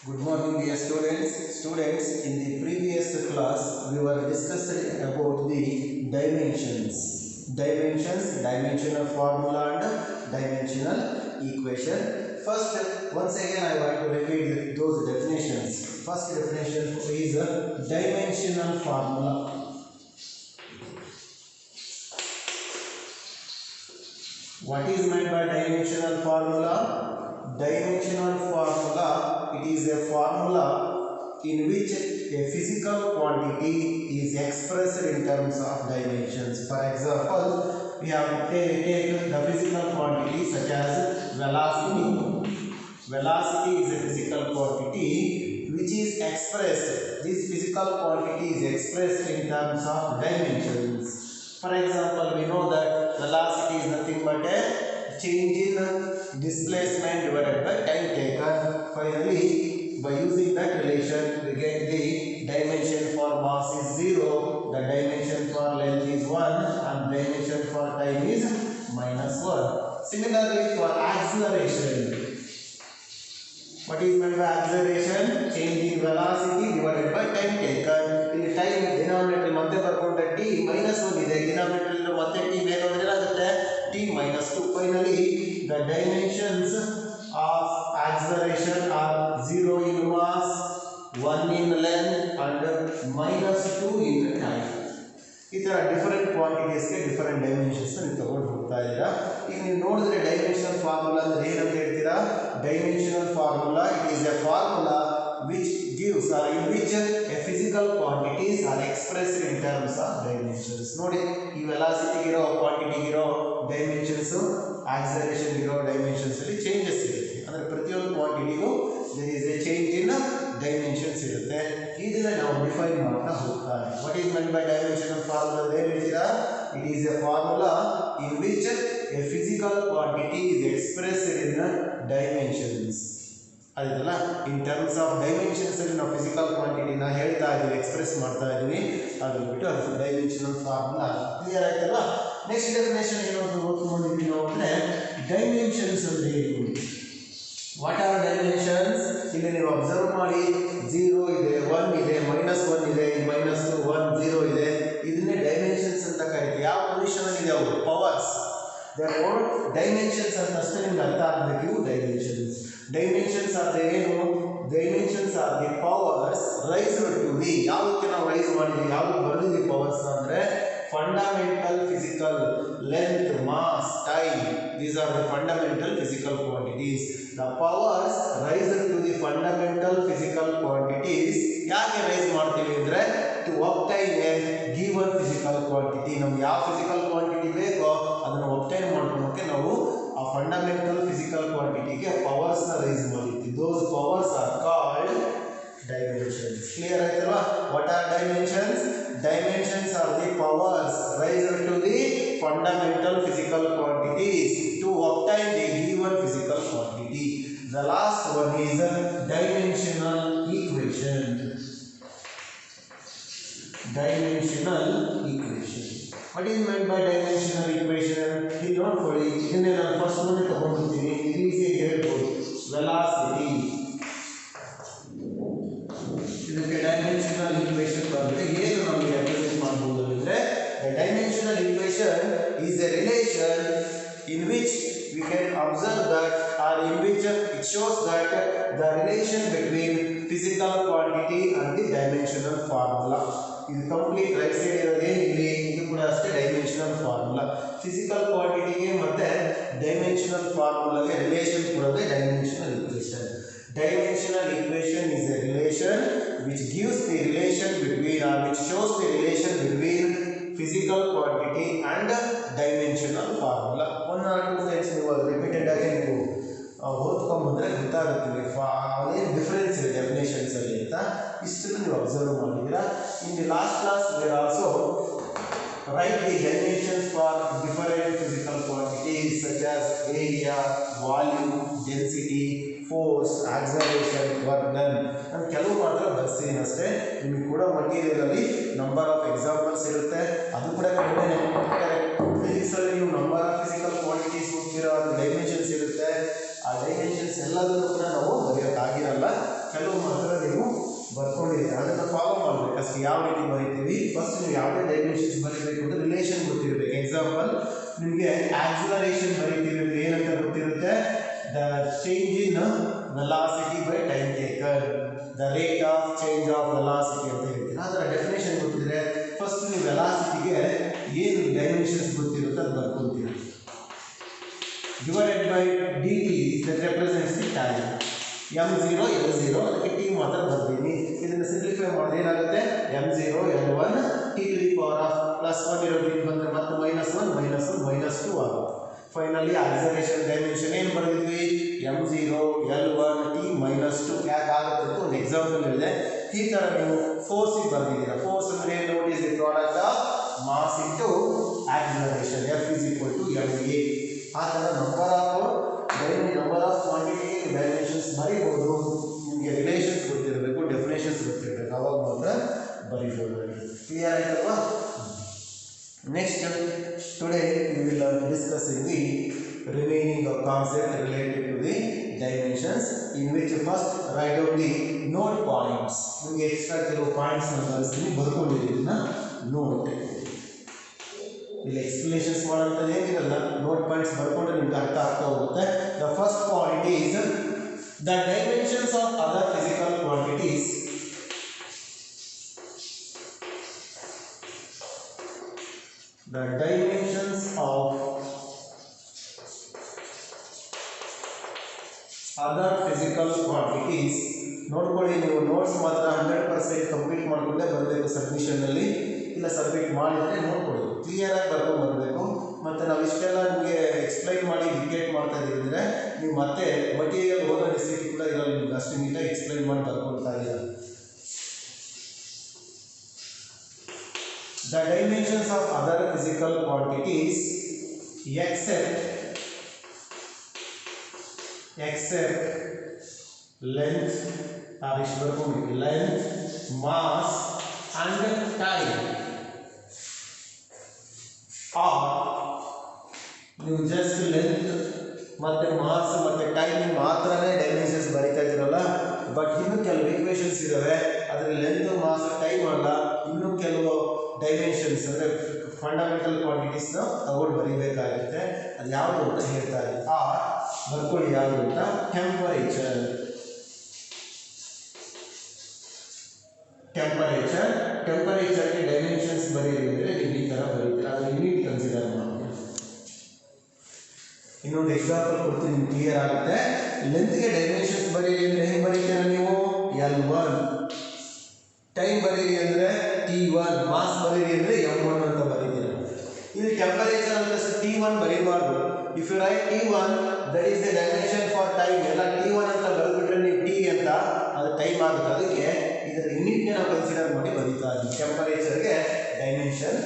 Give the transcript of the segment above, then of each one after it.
Good morning, dear students. Students, in the previous class, we were discussing about the dimensional formula and dimensional equation. First, once again, I want to repeat those definitions. First definition is a dimensional formula. What is meant by dimensional formula? Dimensional formula, it is a formula in which a physical quantity is expressed in terms of dimensions. For example, we have to take the physical quantity such as velocity. Velocity is a physical quantity which is expressed. This physical quantity is expressed in terms of dimensions. For example, we know that velocity is nothing but a change in displacement divided by time taken. Finally, by using that relation, we get the dimension for mass is 0, the dimension for length is 1, and dimension for time is -1. Similarly, for acceleration, what is meant by acceleration? Change in velocity divided by time taken. In time denominator ಮತ್ತೆ ಬರ್ಕೊಂಡ್ರೆ t -1 ಇದೆ, denominator ಅಲ್ಲಿ ಮತ್ತೆ t ಮೇಲೆ ಹೋದ್ರೆ ಏನಾಗುತ್ತೆ? t -2. Finally, the dimensions of acceleration are 0 in mass, 1 in length and -2 in time. ಈ ತರ different ಕ್ವಾಂಟಿಟೀಸ್ಗೆ different dimensions ನೀವು ತಗೊಂಡು ಹೋಗ್ತಾ ಇದ್ದೀರಾ. ಈಗ ನೀವು ನೋಡಿದ್ರೆ ಡೈಮೆನ್ಷನಲ್ ಫಾರ್ಮುಲಾ ಅಂದ್ರೆ ಏನಂತ ಹೇಳ್ತೀರಾ? Dimensional formula it is A formula which gives or in which a physical quantities are expressed in terms of dimensions. ನೋಡಿ, ಈ ವೆಲಾಸಿಟಿ ಇರೋ ಕ್ವಾಂಟಿಟಿ ಇರೋ ಡೈಮೆನ್ಷನ್ಸ್, ಆಕ್ಸಲರೇಷನ್ ಇರೋ ಡೈಮೆನ್ಷನ್ಸ್ ಅಲ್ಲಿ ಚೇಂಜಸ್ ಇರುತ್ತೆ. ಅಂದ್ರೆ ಪ್ರತಿಯೊಂದು ಕ್ವಾಂಟಿಟಿಗೂ there is a change in dimensions ಇರುತ್ತೆ. ಇದನ್ನ ನಾವು ಡಿಫೈನ್ ಮಾಡ್ತಾ ಹೋಗ್ತಾರೆ. What is meant by dimensional formula ಅಂದ್ರೆ ಏನು ಹೇಳ್ತೀರಾ? It is a formula in which a physical quantity is expressed in dimensions. ಅದಲ್ಲ, ಇನ್ ಟರ್ಮ್ಸ್ ಆಫ್ ಡೈಮೆನ್ಷನ್ಸ್ ಅಲ್ಲಿ ನಾವು ಫಿಸಿಕಲ್ ಕ್ವಾಂಟಿಟಿನ ಹೇಳ್ತಾ ಇದೀವಿ, ಎಕ್ಸ್ಪ್ರೆಸ್ ಮಾಡ್ತಾ ಇದೀವಿ. ಅದು ಬಿಟ್ಟು ಅದು ಡೈಮೆನ್ಷನಲ್ ಫಾರ್ಮುಲಾ. ಕ್ಲಿಯರ್ ಆಯ್ತಲ್ವಾ? ನೆಕ್ಸ್ಟ್ ಡೆಫಿನೇಷನ್ ಏನು ಅಂತ ಓದ್ಕೊಂಡಿದ್ದೀವಿ ನಾವು ಅಂದ್ರೆ ಡೈಮೆನ್ಷನ್ಸ್ ಅಂದ್ರೆ ಏನು? What are dimensions? ಇಲ್ಲಿ ನೀವು ಅಬ್ಸರ್ವ್ ಮಾಡಿ, 0 ಇದೆ, 1 ಇದೆ, -1 ಇದೆ, -2, 1, 0 ಇದೆ. ಇದನ್ನೇ ಡೈಮೆನ್ಷನ್ಸ್ ಅಂತ ಕರೀತೀವಿ. ಯಾವ ಪೊಸಿಷನ್ ಅಲ್ಲಿ ಇದೆ ಅವು? ಪವರ್ಸ್. therefore dimensions ಅಂತ ಅಷ್ಟೇ ನಿಮಗೆ ಅರ್ಥ ಆಗಬೇಕು. ಇವು ಡೈಮೆನ್ಷನ್ಸ್. ಡೈಮೆನ್ಷನ್ಸ್ ಅಂದ್ರೆ ಏನು? Dimensions are the powers raised to the, ಯಾವುದಕ್ಕೆ ನಾವು ರೈಸ್ ಮಾಡಿದ್ವಿ, ಯಾವುದು ಬರೆದಿದ್ವಿ ಪವರ್ಸ್ ಅಂದ್ರೆ fundamental physical length, mass, time. These are the fundamental physical quantities. The powers raised to the fundamental physical quantities. ಯಾಕೆ ರೈಸ್ ಮಾಡ್ತೀವಿ ಅಂದ್ರೆ to obtain a given physical quantity. ನಮ್ಗೆ ಯಾವ ಫಿಸಿಕಲ್ ಕ್ವಾಂಟಿಟಿ ಬೇಕೋ ಅದನ್ನು obtain ಮಾಡ್ಕೊಳ್ಳೋಕೆ ನಾವು ಆ ಫಂಡಮೆಂಟಲ್ ಫಿಸಿಕಲ್ ಕ್ವಾಂಟಿಟಿಗೆ ಪವರ್ಸ್ ನ ರೈಸ್ ಮಾಡಿರ್ತೀವಿ. Those powers are called dimensions. Clear ಆಯ್ತಲ್ವಾ? What are dimensions? Dimensions are the powers raised to the fundamental physical quantities to obtain a given physical quantity. The last one is dimensional equation. Dimensional equation. What is meant by dimensional equation? Here not for it. ಇದನ್ನೇ ನಾನು first ಒಂದು ತಗೊಂಡ್ಬಿಡ್ತೀನಿ. ಈಸಿಯಾಗಿ ಹೇಳ್ಬೋದು. Velocity, ಇದಕ್ಕೆ dimensional equation ಬಂದ್ರೆ ಏನು ನಮಗೆ represent ಮಾಡಬಹುದು ಅಂದ್ರೆ the dimensional equation is a relation in which we can observe that, or in which it shows that the relation between physical quantity and the dimensional formula. ಇದು complete right side ಇರೋದೇ ಇಲ್ಲಿ, ಇದು ಕೂಡ ಅಷ್ಟೇ dimensional formula. Physical ಕ್ವಾಂಟಿಟಿಗೆ ಮತ್ತೆ dimensional ಫಾರ್ಮುಲಾಗೆ relation ಕೊಡೋದೇ dimensional equation. Dimensional equation is a relation which gives the relation between, or which shows the relation between physical quantity and dimensional formula. One or two times ನೀವು repeated ಆಗಿ ನೀವು ಓದ್ಕೊಂಡ್ಬಂದ್ರೆ ಗೊತ್ತಾಗುತ್ತೆ ಅದೇನು difference ಇದೆ definitions ಅಲ್ಲಿ ಅಂತ. ಇಷ್ಟನ್ನು ನೀವು ಅಬ್ಸರ್ವ್ ಮಾಡಿದ್ದೀರಾ. In the last class we're also write the dimensions for different physical quantities such as area, volume, density, force, acceleration, work done. ನಾನು ಕೆಲವು ಮಾತ್ರ ಬರ್ತೀನಿ ಅಷ್ಟೇ. ನಿಮಗೆ ಕೂಡ ಮಟೀರಿಯಲ್ ಅಲ್ಲಿ ನಂಬರ್ ಆಫ್ ಎಕ್ಸಾಂಪಲ್ಸ್ ಇರುತ್ತೆ, ಅದು ಕೂಡ ಕಡಿಮೆ. ಫಿಸಿಕ್ಸ್ ಅಲ್ಲಿ ನೀವು ನಂಬರ್ ಆಫ್ ಫಿಸಿಕಲ್ ಕ್ವಾಂಟಿಟೀಸ್ ಹೋಗ್ತೀರಾ, ಅದು ಡೈಮೆನ್ಷನ್ಸ್ ಇರುತ್ತೆ. ಆ ಡೈಮೆನ್ಷನ್ಸ್ ಎಲ್ಲದನ್ನು ಕೂಡ ನಾವು ಬರೆಯೋಕ್ಕಾಗಿರಲ್ಲ. ಕೆಲವು ಮಾತ್ರ ನೀವು ಬರ್ಕೊಂಡಿದ್ದೀರಿ, ಅದನ್ನು ಫಾಲೋ ಮಾಡಬೇಕು ಅಷ್ಟೇ. ಯಾವ ರೀತಿ ಬರೀತೀವಿ, ಫಸ್ಟ್ ನೀವು ಯಾವುದೇ ಡೈಮೆನ್ಷನ್ಸ್ ಬರೀಬೇಕು ಅಂದರೆ ರಿಲೇಷನ್ ಗೊತ್ತಿರಬೇಕು. ಎಕ್ಸಾಂಪಲ್ ನಿಮಗೆ ಆಕ್ಸಿಲರೇಷನ್ ಬರೀತೀವಿ ಅಂದರೆ ಏನಂತ ಗೊತ್ತಿರುತ್ತೆ, the change in velocity by time taken, the rate of change of velocity ಅಂತ ಹೇಳ್ತೀವಿ. ಅದರ ಡೆಫಿನೇಷನ್ ಗೊತ್ತಿದ್ರೆ ಫಸ್ಟ್ ನೀವು ವೆಲಾಸಿಟಿಗೆ ಏನು ಡೈಮೆನ್ಷನ್ಸ್ ಗೊತ್ತಿರುತ್ತೆ ಅದು ಬರ್ಕೊತೀವಿ. Divided by D T that represents the time. m0 L0 ಅದಕ್ಕೆ ಟಿ ಮಾತ್ರ ಬರ್ತೀನಿ. ಇದನ್ನು ಸಿಂಪ್ಲಿಫೈ ಮಾಡಿದ್ರೆ ಏನಾಗುತ್ತೆ, m0 L1 t to the power of +1 ಇರೋದ್ರಿಂದ ಬಂದರೆ ಮತ್ತೆ -1 -1 -2 ಆಗುತ್ತೆ. ಫೈನಲಿ ಆಕ್ಸಲರೇಷನ್ ಡೈಮೆನ್ಷನ್ ಏನು ಬರೆದಿದ್ವಿ, m0 L1 t -2 ಯಾಕೆ ಆಗುತ್ತೆ ಅಂತ ಒಂದು ಎಕ್ಸಾಂಪಲ್ ಇದೆ. ಈ ಥರ ನೀವು ಫೋರ್ಸಿಗೆ ಬರೆದಿದ್ದೀರಾ. ಫೋರ್ಸ್ ಅಂದರೆ ಏನು, note is the product of mass into acceleration, F = ma. ಆ ಥರ ನಂಬರ್ ಆಫ್ ಕ್ವಾಂಟಿಟಿ ಡೈಮೆನ್ಷನ್ಸ್ ಬರೀಬೋದು. ನಿಮಗೆ ರಿಲೇಷನ್ಸ್ ಗೊತ್ತಿರಬೇಕು, ಡೆಫಿನೇಷನ್ಸ್ ಗೊತ್ತಿರಬೇಕು, ಅವಾಗ ಮಾತ್ರ ಬರೀಬೋದು. ಕ್ಲಿಯರ್ ಆಯ್ತಲ್ವಾ? Next today we will discussing the remaining concept related to the dimensions, in which first write down the note points. ನಿಮಗೆ ಎಕ್ಸ್ಟ್ರಾ ಕೆಲವು ಪಾಯಿಂಟ್ಸ್ ಅನ್ನು ಕಳಿಸ್ತೀನಿ, ಬರ್ಕೊಂಡಿದ್ದೀನ ನೋಟ್. ಇಲ್ಲಿ ಎಕ್ಸ್ಪ್ಲನೇಷನ್ಸ್ ಮಾಡೋಂಥ ಏನಿರಲ್ಲ, ನೋಟ್ ಪಾಯಿಂಟ್ಸ್ ಬರ್ಕೊಂಡ್ರೆ ನಿಮ್ಗೆ ಅರ್ಥ ಆಗ್ತಾ ಹೋಗುತ್ತೆ. The first point is the dimensions of other physical quantities the dimensions of other physical quantities. ನೋಡ್ಕೊಳ್ಳಿ, ನೀವು ನೋಟ್ಸ್ ಮಾತ್ರ 100% ಕಂಪ್ಲೀಟ್ ಮಾಡಿಕೊಂಡೇ ಬರಬೇಕು ಸಬ್ಮಿಷನ್ನಲ್ಲಿ. ಇಲ್ಲ ಸಬ್ಮಿಟ್ ಮಾಡಿದರೆ ನೋಡ್ಕೊಳ್ಳಿ, ಕ್ಲಿಯರಾಗಿ ಬರ್ಕೊಂಡು ಬರಬೇಕು. ಮತ್ತು ನಾವು ಇಷ್ಟೆಲ್ಲ ನಿಮಗೆ ಎಕ್ಸ್ಪ್ಲೈನ್ ಮಾಡಿ ಡಿಕ್ಟೇಟ್ ಮಾಡ್ತಾ ಇದ್ದೀವಿ ಅಂದರೆ ನೀವು ಮತ್ತೆ ಮಟೀರಿಯಲ್ ಓದೋ ನೆಸಿಟಿ ಕೂಡ ಇರೋಲ್ಲ, ನಿಮ್ಗೆ ಅಷ್ಟು ನೀಟಾಗಿ ಎಕ್ಸ್ಪ್ಲೈನ್ ಮಾಡಿ ಬರ್ಕೊಳ್ತಾ ಇದ್ದೀರ. The dimensions of other physical quantities except length, length, mass and time are ನೀವು ಜಸ್ಟ್ ಲೆಂತ್ ಮತ್ತು ಮಾಸ್ ಮತ್ತು ಟೈಮಿಂಗ್ ಮಾತ್ರನೇ ಡೈಮೆನ್ಷನ್ಸ್ ಬರೀತಾ ಇದ್ದೀರಲ್ಲ. ಬಟ್ ಇನ್ನೂ ಕೆಲವು ಈಕ್ವೇಷನ್ಸ್ ಇದ್ದಾವೆ, ಅದರಲ್ಲಿ ಲೆಂತ್ ಮಾಸ್ ಟೈಮ್ ಅಲ್ಲ, ಇನ್ನೂ ಕೆಲವು ಡೈಮೆನ್ಷನ್ಸ್ ಅಂದರೆ ಫಂಡಮೆಂಟಲ್ ಕ್ವಾಂಟಿಟೀಸ್ನ ತಗೊಂಡು ಬರೀಬೇಕಾಗುತ್ತೆ. ಅದು ಯಾವುದು ಅಂತ ಹೇಳ್ತಾ ಇದ್ದೀವಿ. ಬರ್ಕೊಳ್ಳಿ ಯಾವುದು ಅಂತ. ಟೆಂಪರೇಚರ್ಗೆ ಡೈಮೆನ್ಷನ್ಸ್ ಬರೀರಿ ಅಂದರೆ ನೀವು ಈ ಥರ ಬರೀತೀರ, ಅದು ಯೂನಿಟ್ ಕನ್ಸಿಡರ್ ಮಾಡಿ. ಇನ್ನೊಂದು ಎಕ್ಸಾಂಪಲ್ ಕೊಡ್ತೀನಿ, ನಿಮ್ಗೆ ಕ್ಲಿಯರ್ ಆಗುತ್ತೆ. ಲೆಂತ್ಗೆ ಡೈಮೆನ್ಷನ್ಸ್ ಬರೀರಿ ಅಂದರೆ ಹೆಂಗೆ ಬರೀತೀರ ನೀವು, L1. ಟೈಮ್ ಬರೀರಿ ಅಂದರೆ T1, ಮಾಸ್ ಬರೀರಿ ಅಂದರೆ M1 ಅಂತ ಬರೀತೀರ. ಇಲ್ಲಿ ಟೆಂಪರೇಚರ್ ಅಂತ T1 ಬರೀಬಾರ್ದು. If you write T1 that is the dimension for time. ಎಲ್ಲ T1 ಅಂತ ಬರೆದ್ಬಿಟ್ರೆ ನೀವು T ಅಂತ ಅದು ಟೈಮ್ ಆಗುತ್ತೆ. ಅದಕ್ಕೆ ಇದರ ಯೂನಿಟ್ಗೆ ನಾವು ಕನ್ಸಿಡರ್ ಮಾಡಿ ಬರೀತಾ ಇದ್ದೀವಿ. ಟೆಂಪರೇಚರ್ಗೆ ಡೈಮೆನ್ಷನ್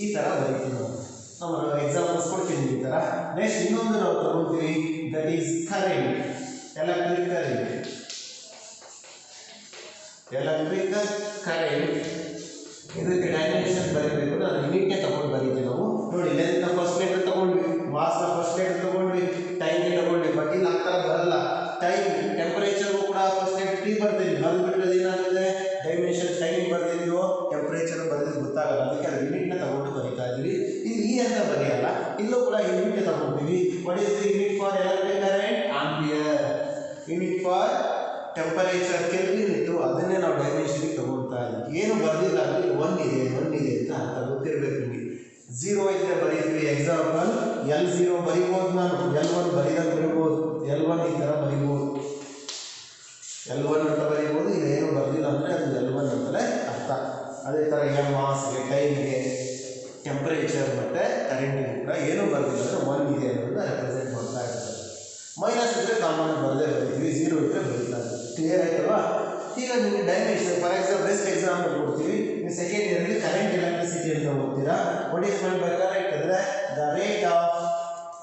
ಈ ಥರ ಬರೀತೀವಿ ನಾವು. ನಾವು ಎಕ್ಸಾಂಪಲ್ಸ್ ಕೊಡ್ತೀನಿ ಈ ಥರ. ನೆಕ್ಸ್ಟ್ ಇನ್ನೊಂದು ನಾವು ತಗೊಳ್ತೀವಿ, that is current, electric current. ಇದಕ್ಕೆ ಡೈಮೆನ್ಷನ್ ಬರೀಬೇಕು, ಅದು ಯೂನಿಟ್ಗೆ ತಗೊಂಡು ಬರೀತೀವಿ ನಾವು. ನೋಡಿ, ಲೆಂತ್ನ ಫಸ್ಟ್ ಲೆಟರ್ ತಗೊಂಡ್ವಿ, ಮಾಸ್ನ ಫಸ್ಟ್ ಲೆಟರ್ ತಗೊಂಡ್ವಿ, ಟೈಮ್ಗೆ ತಗೊಂಡ್ವಿ. ಬಟ್ ಇಲ್ಲಿ ಆ ಥರ ಬರಲ್ಲ. ಟೆಂಪರೇಚರ್ಗೂ ಕೂಡ ಫಸ್ಟ್ ಲೆಟರ್ T ಬರ್ತೀವಿ, ಬಂದುಬಿಟ್ರೆ ಏನಾಗುತ್ತೆ, ಡೈಮೆನ್ಷನ್ ಟೈಮ್ ಬರ್ತಿದ್ದೀವೋ ಟೆಂಪರೇಚರ್ ಬರೆದು ಗೊತ್ತಾಗಲ್ಲ. ಅದಕ್ಕೆ ಅದು ಯೂನಿಟ್ನ ತಗೊಂಡು ಬರೀತಾ ಇದ್ದೀವಿ. ಇಲ್ಲಿ ಈ ಅಂತ ಬರೆಯಲ್ಲ, ಇಲ್ಲೂ ಕೂಡ ಯೂನಿಟ್ಗೆ ತಗೊಂಡ್ತೀವಿ. What is the unit for electric current? Ampere. Unit for temperature kelvin ಇತ್ತು, ಅದನ್ನೇ ನಾವು ಡೈಮೆನ್ಷನ್ಗೆ ತಗೊಳ್ತಾ ಇದ್ದೀವಿ. ಏನು ಬರೆದಿಲ್ಲ ಅಂದರೆ 1 ಇದೆ ಅಂತ ಅರ್ಥ ಗೊತ್ತಿರಬೇಕು ನಿಮಗೆ. 0 ಇದ್ದರೆ ಬರೀತೀವಿ. ಎಕ್ಸಾಂಪಲ್ L0 ಬರಿಬೋದು, ನಾನು L1 ಬರೀದಾಗ ಬರಿಬೋದು. L1 ಈ ಥರ ಬರಿಬೋದು, L1 ಅಂತ ಬರಿಬೋದು. ಇದು ಏನು ಬರೆದಿಲ್ಲ ಅಂದರೆ ಅದು L1 ಅಂತಲೇ ಅರ್ಥ. ಅದೇ ಥರ ಮಾಸ್ಗೆ, ಟೈಮ್ಗೆ, ಟೆಂಪರೇಚರ್ ಮತ್ತು ಕರೆಂಟಿಗೆ ಕೂಡ ಏನೂ ಬರೆದಿಲ್ಲ ಅಂದರೆ 1 ಇದೆ ಅನ್ನೋದನ್ನ ರೆಪ್ರೆಸೆಂಟ್ ಮಾಡ್ತಾ ಇರ್ತಾರೆ. ಮೈನಸ್ ಇದ್ದರೆ ಕಾಮನ್ ಬರದೇ ಬರೀತೀವಿ, 0 ಇದ್ದರೆ ಬರೀತಾ ಇದ್ದೀವಿ. ಕ್ಲಿಯರ್ ಆಯ್ತಲ್ವಾ? ಈಗ ನಿಮಗೆ dimension, for example best example ಕೊಡ್ತೀವಿ. ನೀವು ಸೆಕೆಂಡ್ ಇಯರಲ್ಲಿ ಕರೆಂಟ್ ಎಲೆಕ್ಟ್ರಿಸಿಟಿ ಅಂತ ಓದ್ತೀರಾ. What is meant by current ಅಂದರೆ the rate of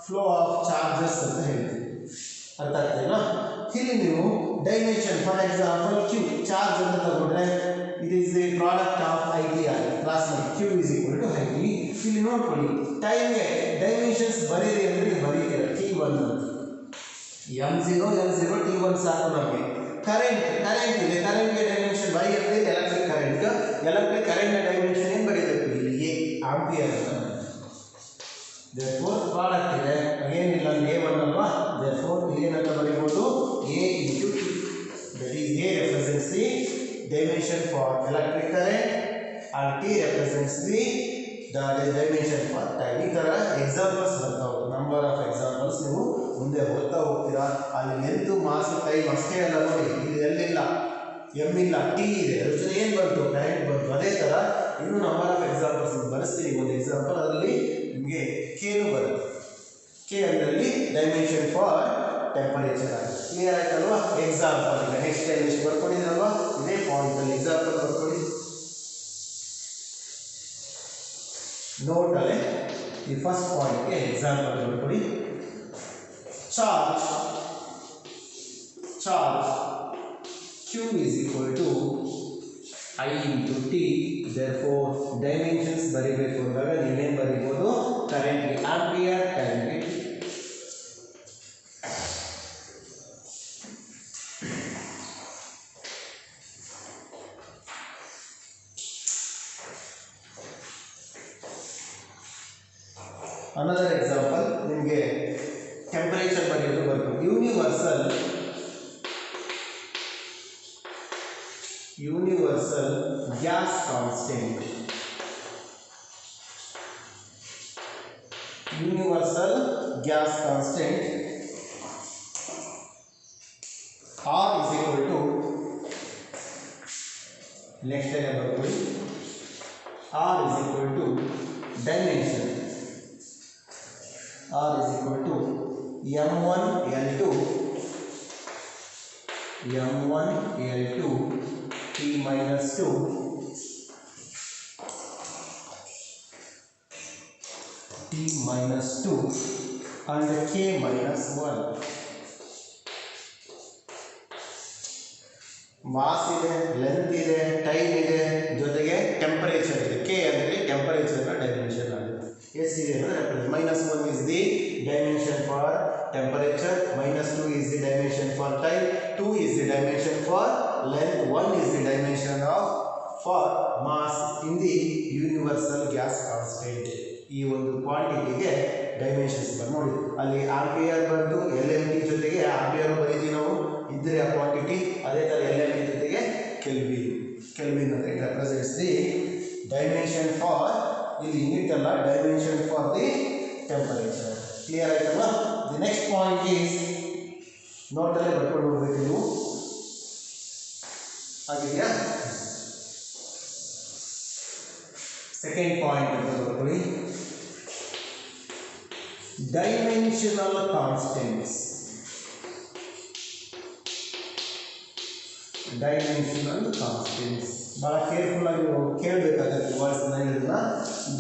flow of charges ಅಂತ ಹೇಳ್ತೀವಿ. ಅರ್ಥ ಆಗ್ತಿಲ್ಲ? ಇಲ್ಲಿ ನೀವು dimension, for example Q charge ಅಂತ ತಗೊಂಡ್ರೆ it is the product of ITI ಕ್ಲಾಸ್ನಲ್ಲಿ Q is equal to IT. ಇಲ್ಲಿ ನೋಡ್ಕೊಳ್ಳಿ, ಟೈಮ್ಗೆ ಡೈಮೆನ್ಷನ್ಸ್ ಬರೀರಿ ಅಂದರೆ ಇದು ಬರೀತೀರ T1 ಅಂತ. M0 L0 T1 ಸಾಕು ನಮಗೆ. ಕರೆಂಟ್ ಇದೆ, ಕರೆಂಟ್ಗೆ ಡೈಮೆನ್ಷನ್ y ಅಂದರೆ ಎಲೆಕ್ಟ್ರಿಕ್ ಕರೆಂಟ್ನ ಡೈಮೆನ್ಷನ್ ಏನು ಬರೀಬೇಕು ಇಲ್ಲಿ ಎ ಆಂಪಿಯರ್ ಅಂತ. therefore ಪ್ರಾಡಕ್ಟ್ ಇದೆ ಏನಿಲ್ಲ ಅಂದ್ರೆ a1 ಅಲ್ವಾ, therefore ಏನಂತ ಬರೀಬಹುದು a into t, that is a represents the dimension for electric current and t represents the dimension for time. ಈ ತರ ಎಕ್ಸಾಂಪಲ್ಸ್ ಬರ್ತಾವೆ, ನಂಬರ್ ಆಫ್ ಎಕ್ಸಾಂಪಲ್ಸ್ ನೀವು ಮುಂದೆ ಓದ್ತಾ ಹೋಗ್ತೀರಾ. ಅಲ್ಲಿ ಲೆಂತ್ ಮಾಸ್ ಟೈಮ್ ಅಷ್ಟೇ ಅಲ್ಲ ನೋಡಿ, ಇಲ್ಲಿ ಎಲ್ಲಿಲ್ಲ ಎಮ್ ಇಲ್ಲ ಟಿ ಇದೆ, ಅದ್ರ ಜೊತೆ ಏನು ಬಂತು ಕರೆಂಟ್ ಬಂತು. ಅದೇ ಥರ ಇನ್ನೂ ನಂಬರ್ ಆಫ್ ಎಕ್ಸಾಂಪಲ್ಸ್ ಬಳಸ್ತೀನಿ. ಒಂದು ಎಕ್ಸಾಂಪಲ್ ಅದರಲ್ಲಿ ನಿಮಗೆ ಕೇನು ಬರುತ್ತೆ, ಕೆ ಅದರಲ್ಲಿ ಡೈಮೆನ್ಷನ್ ಫಾರ್ ಟೆಂಪರೇಚರ್ ಆಗುತ್ತೆ. ಕ್ಲಿಯರ್ ಆಯ್ತಲ್ವಾ? ಎಕ್ಸಾಂಪಲ್ ಈಗ ನೆಕ್ಸ್ಟ್ ಟೈಮ್ ಎಷ್ಟು ಬರ್ಕೊಂಡಿದ್ದೀರಲ್ವಾ ಇದೇ ಪಾಯಿಂಟಲ್ಲಿ ಎಕ್ಸಾಂಪಲ್ ಬರ್ಕೊಳ್ಳಿ. ನೋಟಲ್ಲಿ ಈ ಫಸ್ಟ್ ಪಾಯಿಂಟ್ಗೆ ಎಕ್ಸಾಂಪಲ್ ಬರ್ಕೊಳ್ಳಿ. Charge Q is equal to I into T, therefore dimensions ಬರೀಬೇಕು ಅಂದಾಗ ನೀವೇನು ಬರೀಬೋದು ಕರೆಂಟ್ಗೆ ಆಂಪಿಯರ್, ಟೈಮ್ಗೆ T. Another example ನಿಮಗೆ ಟೆಂಪರೇಚರ್ ಬರೆಯೋದು ಬರ್ಬೋದು. Universal gas constant, R is equal to, next time ಬರ್ಕೊಳ್ಳಿ, R is equal to dimension, R is equal to M1 L2 T minus 2 and K minus 1. Mass ಇದೆ, length ಇದೆ, time ಇದೆ, ಜೊತೆಗೆ temperature ಇದೆ. K ಅಂದರೆ ಟೆಂಪರೇಚರ್ನ dimension ಆಗುತ್ತೆ. S ಇದೆ ಅಂದರೆ -1 is the dimension for temperature, -2 is the dimension for time, 2 is the dimension for length, 1 is the dimension of for mass in the universal gas constant. ಈ ಒಂದು ಕ್ವಾಂಟಿಟಿಗೆ dimensions ಬಂದು ನೋಡಿ, ಅಲ್ಲಿ ಆಂಪಿಯರ್ ಬಂದು LMT ಜೊತೆಗೆ ಆಂಪಿಯರ್ ಬರೀತೀವಿ ನಾವು ಇದ್ರೆ ಆ ಕ್ವಾಂಟಿಟಿ. ಅದೇ ಥರ LMT ಜೊತೆಗೆ ಕೆಲ್ವಿನ್ ಅಂದರೆ it represents the dimension for, ಇಲ್ಲಿ ಯೂನಿಟ್ ಅಲ್ಲ, dimension for the temperature. Clear ಆಯ್ತಲ್ಲ? ದಿ ನೆಕ್ಸ್ಟ್ ಪಾಯಿಂಟ್ ಈಸ್ ನೋಟಲ್ಲೇ ಬರ್ಕೊಂಡು ಹೋಗ್ಬೇಕು ನೀವು, ಆಗಿದೆಯಾ? ಸೆಕೆಂಡ್ ಪಾಯಿಂಟ್ ಅಂತ ಬರ್ಕೊಳ್ಳಿ, ಡೈಮೆನ್ಷನಲ್ ಕಾನ್ಸ್ಟೆಂಟ್ಸ್. ಭಾಳ ಕೇರ್ಫುಲ್ ಆಗಿ ಕೇಳಬೇಕಾಗತ್ತೆ ವರ್ಡ್ಸ್ನ ಹೇಳಿದ್ನ.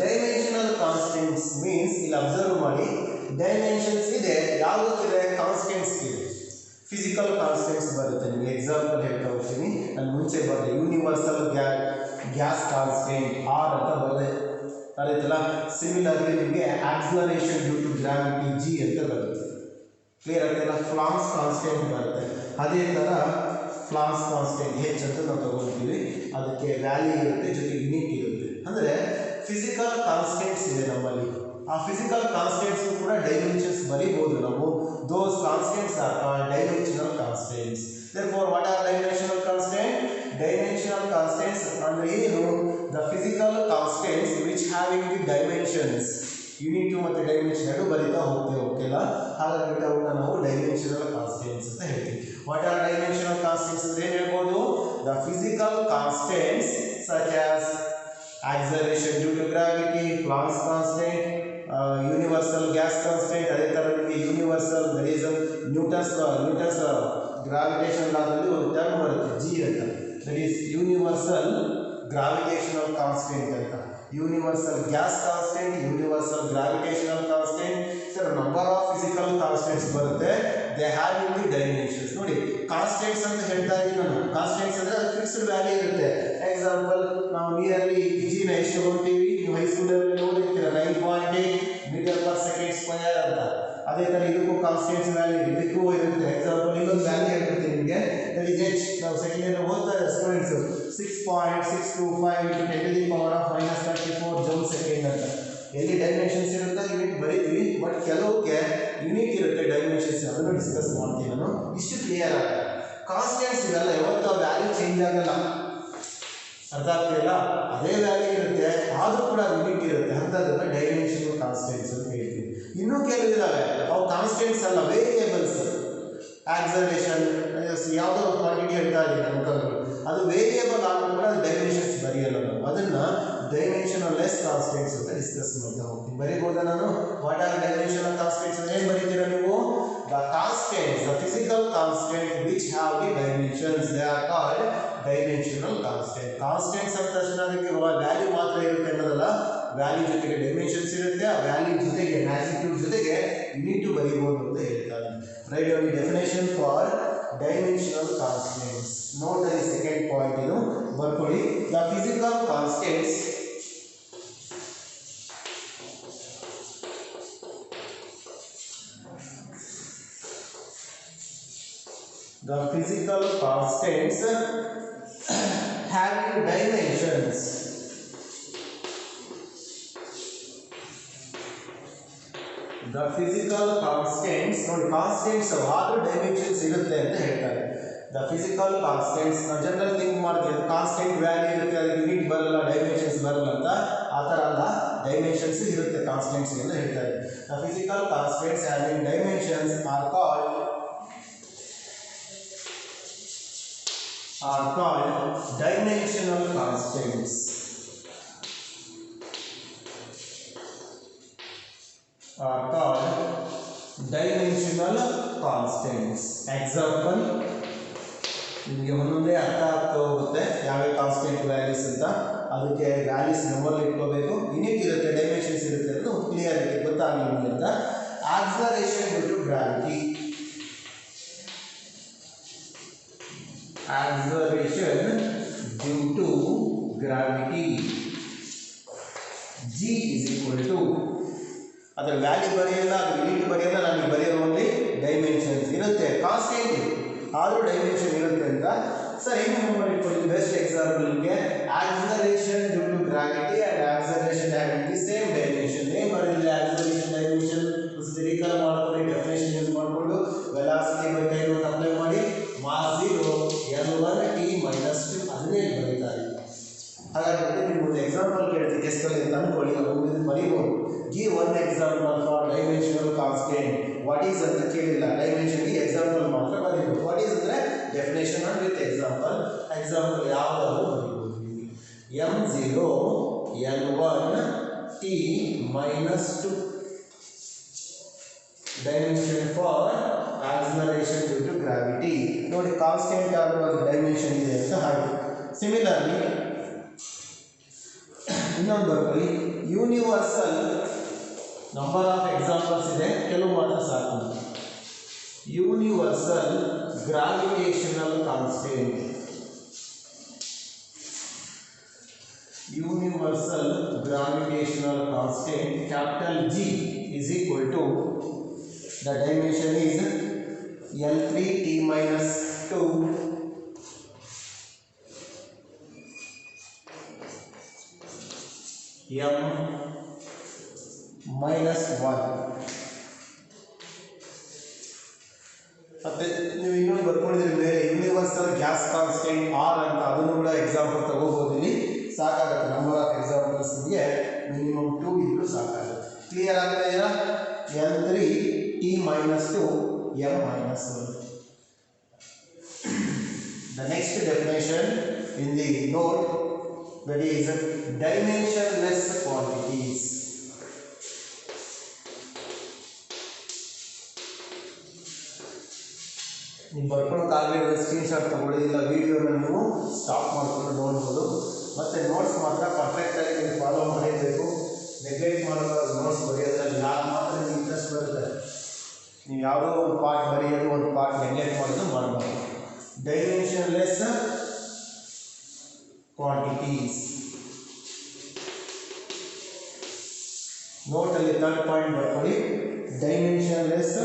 ಡೈಮೆನ್ಷನಲ್ ಕಾನ್ಸ್ಟೆಂಟ್ಸ್ ಮೀನ್ಸ್ ಇಲ್ಲಿ ಅಬ್ಸರ್ವ್ ಮಾಡಿ, ಡೈಮೆನ್ಷನ್ಸ್ ಇದೆ, ಯಾವುದಕ್ಕಿದೆ? ಕಾನ್ಸ್ಟೆಂಟ್ಸ್ ಇದೆ. ಫಿಸಿಕಲ್ ಕಾನ್ಸ್ಟೆಂಟ್ಸ್ ಬರುತ್ತೆ. ನಿಮಗೆ ಎಕ್ಸಾಂಪಲ್ ಹೇಳ್ತಾ ಹೋಗ್ತೀನಿ. ನಾನು ಮುಂಚೆ ಬರದೆ ಯೂನಿವರ್ಸಲ್ ಗ್ಯಾಸ್ ಕಾನ್ಸ್ಟೆಂಟ್ R ಅಂತ ಬರದೆ ಅರಿತಲ್ಲ. ಸಿಮಿಲರ್ಲಿ ನಿಮಗೆ acceleration due to gravity G ಅಂತ ಬರುತ್ತೆ. ಕ್ಲಿಯರ್ ಆಗ್ತಲ್ಲ? ಫ್ಲಾನ್ಸ್ ಕಾನ್ಸ್ಟೆಂಟ್ ಬರುತ್ತೆ. ಅದೇ ಥರ ಫ್ಲಾನ್ಸ್ ಕಾನ್ಸ್ಟೆಂಟ್ H ಅಂತ ನಾವು ತಗೊಳ್ತೀವಿ, ಅದಕ್ಕೆ ವ್ಯಾಲ್ಯೂ ಇರುತ್ತೆ, ಜೊತೆಗೆ ಯೂನಿಟ್ ಇರುತ್ತೆ. ಅಂದರೆ ಫಿಸಿಕಲ್ ಕಾನ್ಸ್ಟೆಂಟ್ಸ್ ಇದೆ ನಮ್ಮಲ್ಲಿ. ಆ ಫಿಸಿಕಲ್ ಕಾನ್ಸ್ಟೆಂಟ್ಸ್ ಕೂಡ ಡೈಮೆನ್ಷನ್ಸ್ ಬರೀಬಹುದು ನಾವು. Those constants are called dimensional constants. therefore what are dimensional constants? Dimensional constants ಅಂದ್ರೆ ಏನು? the physical constants which having the dimensions, unit ಮತ್ತು ಡೈಮೆನ್ಷನ್ ಎರಡು ಬರೀತಾ ಹೋಗ್ತೇವಲ್ಲ, ಹಾಗಾಗಿ ನಾವು ಡೈಮೆನ್ಷನಲ್ ಕಾನ್ಸ್ಟೆಂಟ್ಸ್ ಅಂತ ಹೇಳ್ತೀವಿ. ವಾಟ್ ಆರ್ ಡೈಮೆನ್ಷನಲ್ ಕಾನ್ಸ್ಟೆಂಟ್ಸ್ ಅಂದ್ರೆ ಏನು ಹೇಳ್ಬೋದು? the physical constants such as acceleration due to gravity, Planck's constant, universal gas constant. ಅದೇ ಥರ ನಿಮಗೆ universal that is Newton's gravitation ಲಾದಲ್ಲಿ ಒಂದು ಟರ್ಮ್ ಬರುತ್ತೆ G ಅಂತ, that is universal gravitational constant ಅಂತ. Universal gas constant, universal gravitational constant, sir number of physical constants ಬರುತ್ತೆ. They have in the dimensions. ನೋಡಿ, ಕಾನ್ಸ್ಟೆಂಟ್ಸ್ ಅಂತ ಹೇಳ್ತಾ ಇದ್ದೀನಿ ನಾನು. ಕಾನ್ಸ್ಟೆಂಟ್ಸ್ ಅಂದರೆ ಅದು ಫಿಕ್ಸ್ಡ್ ವ್ಯಾಲ್ಯೂ ಇರುತ್ತೆ. ಎಕ್ಸಾಂಪಲ್, ನಾವು ನೀರಲ್ಲಿ G ಎಷ್ಟು ತಗೊಳ್ತೀವಿ, ನೀವು ಹೈಸ್ಕೂಲಲ್ಲಿ ನೋಡಿರ್ತೀರ 9.8 ಮೀಟರ್ ಪರ್ ಸೆಕೆಂಡ್ ಸ್ಕ್ವೇರ್ ಅಂತ. ಅದೇ ತರ ಇದಕ್ಕೂ ಕಾನ್ಸ್ಟೆಂಟ್ಸ್ ವ್ಯಾಲ್ಯೂ ಇದಕ್ಕೂ ಇರುತ್ತೆ. ಎಕ್ಸಾಂಪಲ್ ಇನ್ನೊಂದು ವ್ಯಾಲ್ಯೂ ಹೇಳ್ತೀನಿ ನಿಮಗೆ, ದಟ್ ಇಸ್ h. ನಾವು ಸೆಕೆಂಡ್ ಇಯರ್ ಓದ್ತಾ ಇರೋ ಸ್ಟೂಡೆಂಟ್ಸ್ 6.625 × 10⁻⁻34 ಜೌಲ್ ಸೆಕೆಂಡ್ ಅಂತ. ಎಲ್ಲಿ ಡೈಮೆನ್ಷನ್ಸ್ ಇರುತ್ತೆ ಯೂನಿಟ್ ಬರೀತೀವಿ, ಬಟ್ ಕೆಲವಕ್ಕೆ ಯೂನಿಟ್ ಇರುತ್ತೆ ಡೈಮೆನ್ಷನ್ಸ್, ಅದನ್ನು ಡಿಸ್ಕಸ್ ಮಾಡ್ತೀನಿ ನಾನು. ಇಷ್ಟು ಕ್ಲಿಯರ್ ಆಗುತ್ತೆ. ಕಾನ್ಸ್ಟೆಂಟ್ಸ್ ಇವೆಲ್ಲ ಯಾವತ್ತೂ ವ್ಯಾಲ್ಯೂ ಚೇಂಜ್ ಆಗಲ್ಲ, ಅರ್ಥ ಆಗ್ತಿಲ್ಲ. ಅದೇ ವ್ಯಾಲ್ಯೂ ಇರುತ್ತೆ, ಆದರೂ ಕೂಡ ಯೂನಿಟ್ ಇರುತ್ತೆ, ಅಂಥದ್ದನ್ನ ಡೈಮೆನ್ಷನಲ್ ಕಾನ್ಸ್ಟೆಂಟ್ಸ್ ಅಂತ ಹೇಳ್ತೀವಿ. ಇನ್ನೂ ಕೆಲವಿದಾವೆ, ಅವು ಕಾನ್ಸ್ಟೆಂಟ್ಸ್ ಅಲ್ಲ, ವೇರಿಯೇಬಲ್ಸ್. ಆಕ್ಸಲರೇಷನ್ ಯಾವುದೋ ಕ್ವಾಂಟಿಟಿ ಹೇಳ್ತಾ ಇದ್ದೀನಿ ಅಂಕಲ್ಗಳು, ಅದು ವೇರಿಯೇಬಲ್ ಆದರೂ ಕೂಡ ಅದು ಡೈಮೆನ್ಷನ್ಸ್ ಬರೆಯಲ್ಲ ನಾವು, ಅದನ್ನು ಡೈಮೆನ್ಷನಲ್ ಲೆಸ್ ಕಾನ್ಸ್ಟೆಂಟ್ಸ್ ಅಂತ ಡಿಸ್ಕಸ್ ಮಾಡ್ತಾ ಹೋಗ್ತೀನಿ. ಬರೀಬೋದಾ ನಾನು? ವಾಟ್ ಆರ್ ಡೈಮೆನ್ಷನಲ್ ಕಾನ್ಸ್ಟೆಂಟ್ಸ್ ಅಂತ ಏನು ಬರೀತೀರಾ ನೀವು? The constants, the physical constant which have the dimensions, they are called dimensional constant. Constants ಅಂತ ತಕ್ಷಣ ಅದಕ್ಕೆ ವ್ಯಾಲ್ಯೂ ಮಾತ್ರ ಇರುತ್ತೆ ಅನ್ನೋದಲ್ಲ, ವ್ಯಾಲ್ಯೂ ಜೊತೆಗೆ ಡೈಮೆನ್ಷನ್ಸ್ ಇರುತ್ತೆ, ಆ ವ್ಯಾಲ್ಯೂ ಜೊತೆಗೆ ಮ್ಯಾಗ್ನಿಟ್ಯೂಡ್ ಜೊತೆಗೆ ಯೂನಿಟ್ ಬರೀಬಹುದು ಅಂತ ಹೇಳ್ತಾರೆ. Write down the definition for dimensional constants. Note the second point, ಇದು ಬರ್ಕೊಳ್ಳಿ. The physical constants having dimensions. The physical constants, ನೋಡಿ ಕಾನ್ಸ್ಟೆಂಟ್ಸ್ ಆದ್ರೂ ಡೈಮೆನ್ಷನ್ಸ್ ಇರುತ್ತೆ ಅಂತ ಹೇಳ್ತಾರೆ. ದ ಫಿಸಿಕಲ್ ಕಾನ್ಸ್ಟೆಂಟ್ಸ್ ನಾವು ಜನರಲ್ ಥಿಂಕ್ ಮಾಡ್ತೀವಿ, ಕಾನ್ಸ್ಟೆಂಟ್ ವ್ಯಾಲ್ಯೂ ಇರುತ್ತೆ, ಅದಕ್ಕೆ ಯೂನಿಟ್ ಬರಲ್ಲ, ಡೈಮೆನ್ಷನ್ಸ್ ಬರಲ್ಲ ಅಂತ. ಆ ಥರ ಅಲ್ಲ, ಡೈಮೆನ್ಷನ್ಸ್ ಇರುತ್ತೆ ಕಾನ್ಸ್ಟೆಂಟ್ಸ್ ಅಂತ ಹೇಳ್ತಾರೆ. The physical constants having dimensions are called dimensional constants. Are called dimensional constants. Example, ನಿಮಗೆ ಒಂದೊಂದೇ ಅರ್ಥ ಆಗ್ತಾ ಹೋಗುತ್ತೆ ಯಾವ ಕಾನ್ಸ್ಟೆಂಟ್ ವ್ಯಾಲ್ಯೂಸ್ ಅಂತ. ಅದಕ್ಕೆ ವ್ಯಾಲ್ಯೂಸ್ ಮೆಮೊರಿ ಇಟ್ಕೋಬೇಕು, ಯೂನಿಟ್ ಇರುತ್ತೆ, ಡೈಮೆನ್ಷನ್ಸ್ ಇರುತ್ತೆ ಅನ್ನೋದು ಕ್ಲಿಯರಿಟಿ ಗೊತ್ತಾಗಲಿ ಅಂತ. Acceleration due to gravity. Acceleration due to gravity, g is equal to, ಅದರ ವ್ಯಾಲ್ಯೂ ಬರೆಯಲ್ಲ, ಅದು ಯೂನಿಟ್ ಬರೆಯಲ್ಲ, ನಮಗೆ ಬರೆಯೋ ಓನ್ಲಿ ಡೈಮೆನ್ಷನ್ಸ್ ಇರುತ್ತೆ. ಕಾನ್ಸ್ಟೆಂಟ್ ಆದರೂ ಡೈಮೆನ್ಷನ್ ಇರುತ್ತೆ ಅಂತ. ಸರ್ ಏನು ಮಾಡಿಟ್ಕೊಳ್ಳಿ, ಬೆಸ್ಟ್ ಎಕ್ಸಾಂಪಲ್ ನಿಮಗೆ acceleration due to gravity and acceleration having the same dimension. ಏನು ಮಾಡಿದ್ರೆ ಆಕ್ಸಲರೇಷನ್ ಡೈಮೆನ್ಷನ್ ರಿಕಾಲ್ ಮಾಡ್ಕೊಳ್ಳಿ, ಡೆಫಿನೇಷನ್ ಯೂಸ್ ಮಾಡಿಕೊಂಡು ವೆಲಾಸಿಟಿ ಬೈ ಟೈಮ್ ಅಂತ ಅಪ್ಲೈ ಮಾಡಿ, ಮಾಸ್ 0 L1 T - 2 ಅದನ್ನೇ ಬರೀತಾರೆ. ಹಾಗಾಗಿ ನಿಮ್ಗೆ ಎಕ್ಸಾಂಪಲ್ ಕೇಳ್ತೀವಿ ಟೆಸ್ಟಲ್ಲಿ ಅಂತ ಅಂದ್ಕೊಳ್ಳಿ, ನಾವು ಬರೀಬೋದು. Give one example for dimensional constant. What is ಅಂತ ಕೇಳಿಲ್ಲ, ಡೈಮೆನ್ಷನ್ಗೆ ಎಕ್ಸಾಂಪಲ್ ಮಾತ್ರ ಬರೀಬೋದು. ವಾಟ್ ಈಸ್ ಅಂದರೆ definition and with example. Example ಯಾವುದಾದ್ರು ಬರೀಬೋದು. M0 L1 T - 2 dimension for acceleration due to gravity. ನೋಡಿ ಕಾನ್ಸ್ಟೆಂಟ್ ಆಗುವ ಡೈಮೆನ್ಷನ್ ಇದೆ ಅಂತ ಹಾಗೆ. ಸಿಮಿಲರ್ಲಿ ಇನ್ನೊಂದು ಬರ್ಕೊಳ್ಳಿ, ಯೂನಿವರ್ಸಲ್. ನಂಬರ್ ಆಫ್ ಎಕ್ಸಾಂಪಲ್ಸ್ ಇದೆ, ಕೆಲವು ಮಾತ್ರ ಸಾಕು. Universal gravitational constant. Universal gravitational constant capital G is equal to, the dimension is L3 T - 2 M - 1. ಮತ್ತೆ ನೀವು ಇನ್ನೊಂದು ಬರ್ಕೊಂಡಿದ್ರಿ ಮೇಲೆ ಯೂನಿವರ್ಸಲ್ ಗ್ಯಾಸ್ ಕಾನ್ಸ್ಟೆಂಟ್ R ಅಂತ, ಅದನ್ನು ಕೂಡ ಎಕ್ಸಾಂಪಲ್ ತಗೋಬಹುದು. ಇಲ್ಲಿ ಸಾಕಾಗುತ್ತೆ, ನಂಬರ್ ಆಫ್ ಎಕ್ಸಾಂಪಲ್ಸ್ ನಿಮಗೆ ಮಿನಿಮಮ್ 2 ಇದ್ರೂ ಸಾಕಾಗುತ್ತೆ. ಕ್ಲಿಯರ್ ಆಗಿದೆ ಇದೆಯಾ? L3 T - 2 M - 1. The next definition in the note, that is dimensionless quantities. ನೀವು ಬರ್ಕೊಳ್ಳೋಕ್ಕಾಗಲಿಲ್ಲ ಸ್ಕ್ರೀನ್ಶಾಟ್ ತಗೊಳ್ಳಿಲ್ಲ, ವಿಡಿಯೋನ ನೀವು ಸ್ಟಾಪ್ ಮಾಡಿಕೊಂಡು ನೋಡ್ಬೋದು. ಮತ್ತು ನೋಟ್ಸ್ ಮಾತ್ರ ಪರ್ಫೆಕ್ಟಾಗಿ ನೀವು ಫಾಲೋ ಮಾಡಬೇಕು. ನೆಗ್ಲೆಕ್ಟ್ ಮಾಡೋದು ನೋಟ್ಸ್ ಬರೆಯೋದ್ರಲ್ಲಿ ಯಾರು ಮಾತ್ರ ನಿಮ್ಗೆ ಇಂಟ್ರೆಸ್ಟ್ ಬರುತ್ತೆ. ನೀವು ಯಾವುದೋ ಒಂದು ಪಾರ್ಟ್ ಬರೆಯೋದು, ಒಂದು ಪಾರ್ಟ್ ನೆಗ್ಲೆಕ್ಟ್ ಮಾಡೋದು ಮಾಡಬಾರ್ದು. Dimensionless quantities. ನೋಟಲ್ಲಿ ಥರ್ಡ್ ಪಾಯಿಂಟ್ ಬರ್ಕೊಳ್ಳಿ, ಡೈಮೆನ್ಷನ್ಲೆಸ್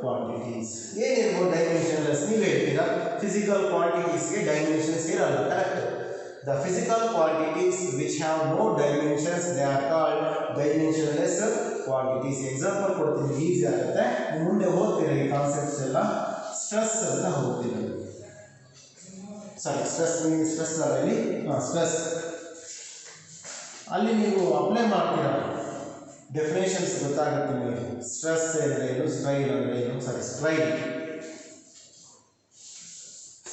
ಕ್ವಾಂಟಿಟೀಸ್. ಏನಿರ್ಬೋದು ಡೈಮೆನ್ಷನ್ಲೆಸ್? ನೀವು ಹೇಳ್ತೀರಾ ಫಿಸಿಕಲ್ ಕ್ವಾಂಟಿಟೀಸ್ಗೆ ಡೈಮೆನ್ಷನ್ಸ್ ಇರಲ್ಲ. Correct. The physical quantities which have no dimensions they are called dimensionless quantities. Example ಕೊಡ್ತೀನಿ, ಈಸಿ ಆಗುತ್ತೆ. ಮುಂದೆ ಓದ್ತೀರ ಈ ಕಾನ್ಸೆಪ್ಟ್ಸ್ ಎಲ್ಲ. ಸ್ಟ್ರೆಸ್ ಅಂತ ಹೋಗ್ತೀರ. ಸಾರಿ, ಸ್ಟ್ರೆಸ್ ಅಲ್ಲಿ ಸ್ಟ್ರೆಸ್ ಅಲ್ಲಿ ನೀವು ಅಪ್ಲೈ ಮಾಡ್ತೀರಾ, ಡೆಫಿನೇಷನ್ಸ್ ಗೊತ್ತಾಗುತ್ತೆ ನಿಮಗೆ. ಸ್ಟ್ರೆಸ್ ಅಂದರೆ ಏನು, ಸ್ಟ್ರೈನ್ ಅಂದರೆ ಏನು. ಸಾರಿ,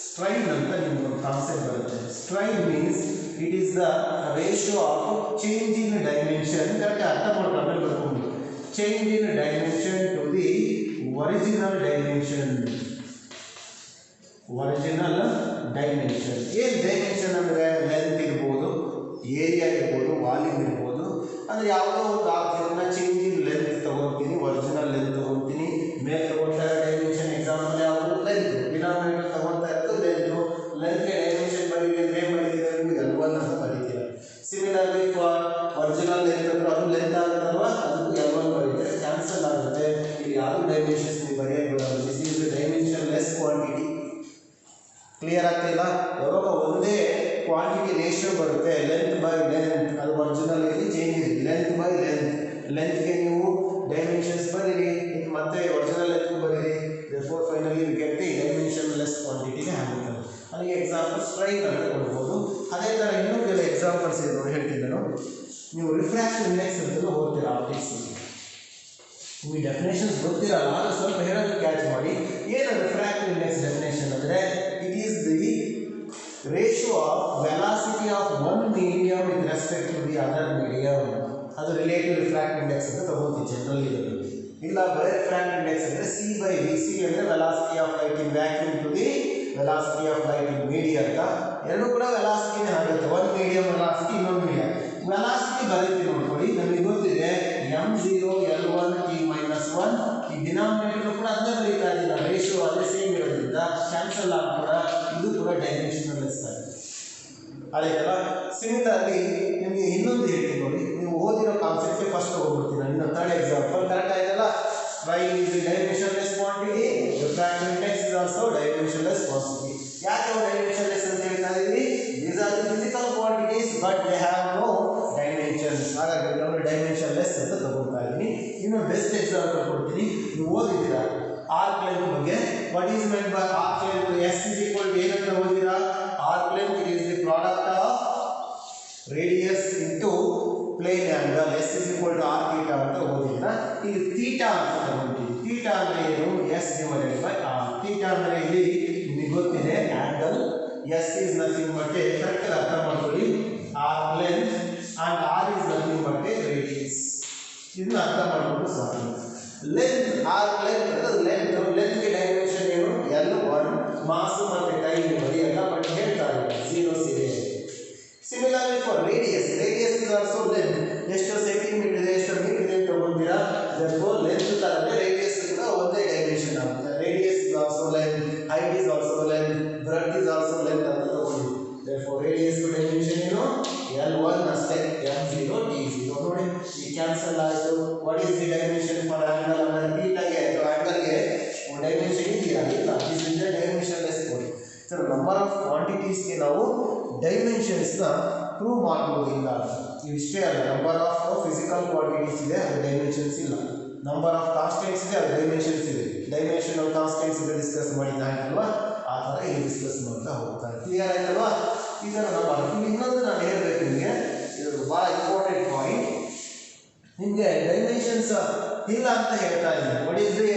ಸ್ಟ್ರೈನ್ ಅಂತ ನಿಮ್ಗೊಂದು ಕಾನ್ಸೆಪ್ಟ್ ಬರುತ್ತೆ. Strain means it is the ratio of change in dimension. Correct ಅರ್ಥ ಮಾಡ್ಕೊಂಡು ಬರ್ಕೊಂಡು, change in dimension to the original dimension. Original dimension ಏನು? ಡೈಮೆನ್ಷನ್ ಅಂದರೆ ಲೆಂತ್ ಇರ್ಬೋದು, ಏರಿಯಾ ಇರ್ಬೋದು, ವಾಲ್ಯೂಮ್ ಇರ್ಬೋದು. ಅಂದರೆ ಯಾವುದೋ ಒಂದು ಆಬ್ಜೆಕ್ಟ್ನ ಚೇಂಜ್ ಇನ್ ಲೆಂತ್ ತೊಗೊತೀನಿ, ಒರಿಜಿನಲ್ ಲೆಂತ್ ತೊಗೊತೀನಿ. ಮೇಲೆ ತೊಗೊಳ್ತಾ ಇರೋ ಡೈಮೆನ್ಷನ್ ಎಕ್ಸಾಂಪಲ್ ಯಾವುದು? ಲೆಂತ್. ಡಿನಾಮಿನೇಟರ್ ತೊಗೊಳ್ತಾ ಇರೋದು ಲೆಂತು. ಲೆಂತ್ಗೆ ಡೈಮೆನ್ಷನ್ ಬರೀರಿ ಅಂದರೆ ಏನು ಬರೀತೀರ? ನೀವು L1 ಅಂತ ಬರೀತೀರ. ಸಿಮಿಲರ್ಲಿ ಫಾರ್ ಒರಿಜಿನಲ್ ಲೆಂತ್ ಅಂದ್ರೆ ಅದು ಲೆಂತ್ ಆಗುತ್ತಲ್ವ, ಅದಕ್ಕೂ L1 ಬರೀತೀರ. ಕ್ಯಾನ್ಸಲ್ ಆಗುತ್ತೆ. ಇಲ್ಲಿ ಯಾವುದು ಡೈಮೆನ್ಷನ್ಸ್ ನೀವು ಬರೆಯಬಹುದು. This is the dimensionless quantity. Clear ಆಗ್ತಿಲ್ಲ? ಯಾವಾಗ ಒಂದೇ ಕ್ವಾಂಟಿಟಿ ರೇಷಿಯೋ ಬರುತ್ತೆ, ಲೆಂತ್ ಬೈ ಲೆಂತ್, ಅದು ಒರಿಜಿನಲ್ ಇಲ್ಲಿ ಚೇಂಜ್ ಇದೆ. ಲೆಂತ್ ಬೈ ಲೆಂತ್, ಲೆಂತ್ಗೆ ನೀವು ಡೈಮೆನ್ಷನ್ಸ್ ಬರೀರಿ, ಮತ್ತೆ ಒರಿಜಿನಲ್ ಲೆಂತ್ ಬರೀರಿ. therefore finally we get the dimensionless ಕ್ವಾಂಟಿಟಿಗೆ ಆಗುತ್ತೆ. ಅದಕ್ಕೆ ಎಕ್ಸಾಂಪಲ್ ಸ್ಟ್ರೈನ್ ಅಂತ ಕೊಡ್ಬೋದು. ಅದೇ ಥರ ಇನ್ನೂ ಕೆಲವು ಎಕ್ಸಾಂಪಲ್ಸ್ ಇದೆ ನೋಡಿ, ಹೇಳ್ತೀನಿ ನಾನು. ನೀವು ರಿಫ್ರಾಕ್ಷನ್ ಇಂಡೆಕ್ಸ್ ಅಂತ ಓದ್ತೀರಾ ಆಪ್ಟಿಕ್ಸ್. ನಿಮಗೆ ಡೆಫಿನೇಷನ್ಸ್ ಗೊತ್ತಿರಲ್ಲ, ಅದು ಸ್ವಲ್ಪ ಹೇಳೋದು ಕ್ಯಾಚ್ ಮಾಡಿ. ಏನು ರಿಫ್ರಾಕ್ಟಿವ್ ಇಂಡೆಕ್ಸ್ ಡೆಫಿನೇಷನ್ ಅಂದರೆ it is the ratio of velocity of one medium with respect to the other medium. ಅದು ರಿಲೇಟಿವ್ ರಿಫ್ರಾಕ್ಟಿವ್ ಇಂಡೆಕ್ಸ್ ಅಂತ ತಗೋತೀವಿ ಜನರಲ್ ಇದರಲ್ಲಿ. ಇಲ್ಲ ಬರೀ ರಿಫ್ರಾಕ್ಟಿವ್ ಇಂಡೆಕ್ಸ್ ಅಂದರೆ C/V. C ಅಂದರೆ velocity of light in vacuum to the velocity of light in media ಅಂತ. ಎರಡೂ ಕೂಡ ವೆಲಾಸಿಟಿನೇ ಆಗುತ್ತೆ. ಒಂದು ಮೀಡಿಯಂ ವೆಲಾಸಿಟಿ, ಇನ್ನೊಂದು ಮೀಡಿಯಂ ವೆಲಾಸಿಟಿ ಬರೀತೀವಿ ನೋಡ್ಕೊಳ್ಳಿ. ನಮಗೆ ಗೊತ್ತಿದೆ m0 L1 t-1. ಈ ಡಿನಾಮಿನೇಟರ್ ಕೂಡ ಅದನ್ನೇ ಬರೀತಾ ಇದ್ದೀವಿ. ರೇಷಿಯೋ ಅದೇ ಸೇಮ್ ಇರೋದ್ರಿಂದ ಕ್ಯಾನ್ಸಲ್ ಆಗಿ ಕೂಡ ಇದು ಕೂಡ ಡೈಮೆನ್ಷನ್ಲೆಸ್ ಆಗಿದೆ. ಅದೇಲ್ಲ. ಸಿಮಿಲರ್ಲಿ ನಿಮಗೆ ಇನ್ನೊಂದು ಹೇಳ್ತೀನಿ ನೋಡಿ, ನೀವು ಓದಿರೋ ಕಾನ್ಸೆಪ್ಟ್ಗೆ ಫಸ್ಟ್ ಹೋಗ್ಬಿಡ್ತೀನಿ. ಇನ್ನು ಥರ್ಡ್ ಎಕ್ಸಾಂಪಲ್ ಕರೆಕ್ಟ್ ಆಯ್ತಲ್ಲ. Strine is a dimensionless quantity. Refractive index is also dimensionless quantity. ಯಾಕೆ ನಾವು dimensionless ಅಂತ ಹೇಳ್ತಾ ಇದ್ದೀವಿ? These are the physical quantities but they have no dimensions. ಹಾಗಾಗಿ ನಾವು dimensionless ಅಂತ ತಗೊಳ್ತಾ ಇದ್ದೀನಿ. ಇನ್ನು ಬೆಸ್ಟ್ ಎಕ್ಸಾಂಪಲ್ ಕೊಡ್ತೀನಿ, ನೀವು ಓದಿದ್ದೀರಾ ಆರ್ಕ್ ಲೆಂತ್ ಬಗ್ಗೆ. What is meant by arc length? S is equal to ಏನಂತ ಓದಿದ್ದೀರಾ? Arc length it is the product of radius into plane angle. S is equal to r theta ಅಂತ ಓದಿದ್ದೀರಾ. ಇಲ್ಲಿ theta ಅಂತ ತಗೊಂಡಿದ್ದೀವಿ. ಥೀಟಾ ಅಂದರೆ ಏನು? S divided by r. Theta ಅಂದರೆ ಇಲ್ಲಿ ನಿಮಗೆ ಗೊತ್ತಿದೆ angle. S is nothing but a, correct ಅರ್ಥ ಮಾಡ್ಕೊಳ್ಳಿ, arc length and r is nothing but a radius. ಇದನ್ನ ಅರ್ಥ ಮಾಡ್ಕೊಂಡು ಸಾಕು. ಲೆಂತ್, ಆರ್ಕ್ ಲೆಂತ್ ಅಂದರೆ ಲೆಂತ್ ಗೆ ಡೈಮೆನ್ಷನ್ ಏನು? L1. ಮಾಸ್ ಮತ್ತೆ ಟೈಮ್ ಬರೆಯಲ್ಲ, ಬಟ್ ಹೇಳ್ತಾ ಇಲ್ಲ 0 ಸೇರಿ. Similarly for radius is also length. ಎಷ್ಟು ಸೆಂಟಿಮೀಟರ್ ಇದೆ, ಎಷ್ಟು ಮೀಟರ್ ಇದೆ ಅಂತ ತಗೊಂಡಿರಾ. therefore ಲೆಂತ್ ತರನೇ ರೇಡಿಯಸ್ ಕೂಡ ಒಂದೇ ಡೈಮೆನ್ಷನ್ ಆಗುತ್ತೆ. Radius is also length, height is also length, breadth is also length ಅಂತ ತಗೊಂಡಿದ್ದೀವಿ. therefore ರೇಡಿಯಸ್ ಡೈಮೆನ್ಷನ್ ಏನು? L1 ಅಷ್ಟೇ, m0 t0. ನೋಡಿ ಈ ಕ್ಯಾನ್ಸಲ್ ಆಯಿತು. What is the dimension for angle? ಅಂದರೆ ಥೀಟಾಗೆ ಆಂಗಲ್ಗೆ ಡೈಮೆನ್ಷನ್ ಇದೆಯಾ? ಇಲ್ಲ. This is the dimensionless code. So number of ಕ್ವಾಂಟಿಟೀಸ್ಗೆ ನಾವು ಡೈಮೆನ್ಷನ್ಸ್ನ ಪ್ರೂವ್ ಮಾಡ್ಬೋದಿಲ್ಲ. ಇಷ್ಟೇ ಅಲ್ಲ, ನಂಬರ್ ಆಫ್ ಫಿಸಿಕಲ್ ಕ್ವಾಂಟಿಟೀಸ್ ಇದೆ, ಅದು ಡೈಮೆನ್ಷನ್ಸ್ ಇಲ್ಲ. ನಂಬರ್ ಆಫ್ ಕಾನ್ಸ್ಟೆಂಟ್ಸ್ ಇದೆ, ಅದು ಡೈಮೆನ್ಷನ್ಸ್ ಇದೆ. ಡೈಮೆನ್ಷನಲ್ ಕಾನ್ಸ್ಟೆಂಟ್ಸ್ ಇದೆ ಡಿಸ್ಕಸ್ ಮಾಡಿದ್ದ ಆಯ್ತಲ್ವಾ, ಆ ಥರ ಇಲ್ಲಿ ಡಿಸ್ಕಸ್ ಮಾಡ್ತಾ ಹೋಗ್ತಾರೆ. ಕ್ಲಿಯರ್ ಆಯ್ತಲ್ವಾ? ಇದನ್ನು ನಾವು ಇನ್ನೊಂದು ನಾನು ಹೇಳಬೇಕು ನಿಮಗೆ, ಇದು ಭಾಳ ಇಂಪಾರ್ಟೆಂಟ್ ಪಾಯಿಂಟ್. ನಿಮಗೆ ಡೈಮೆನ್ಷನ್ಸ್ ಇಲ್ಲ ಅಂತ ಹೇಳ್ತಾ ಇದ್ದೀನಿ. What is the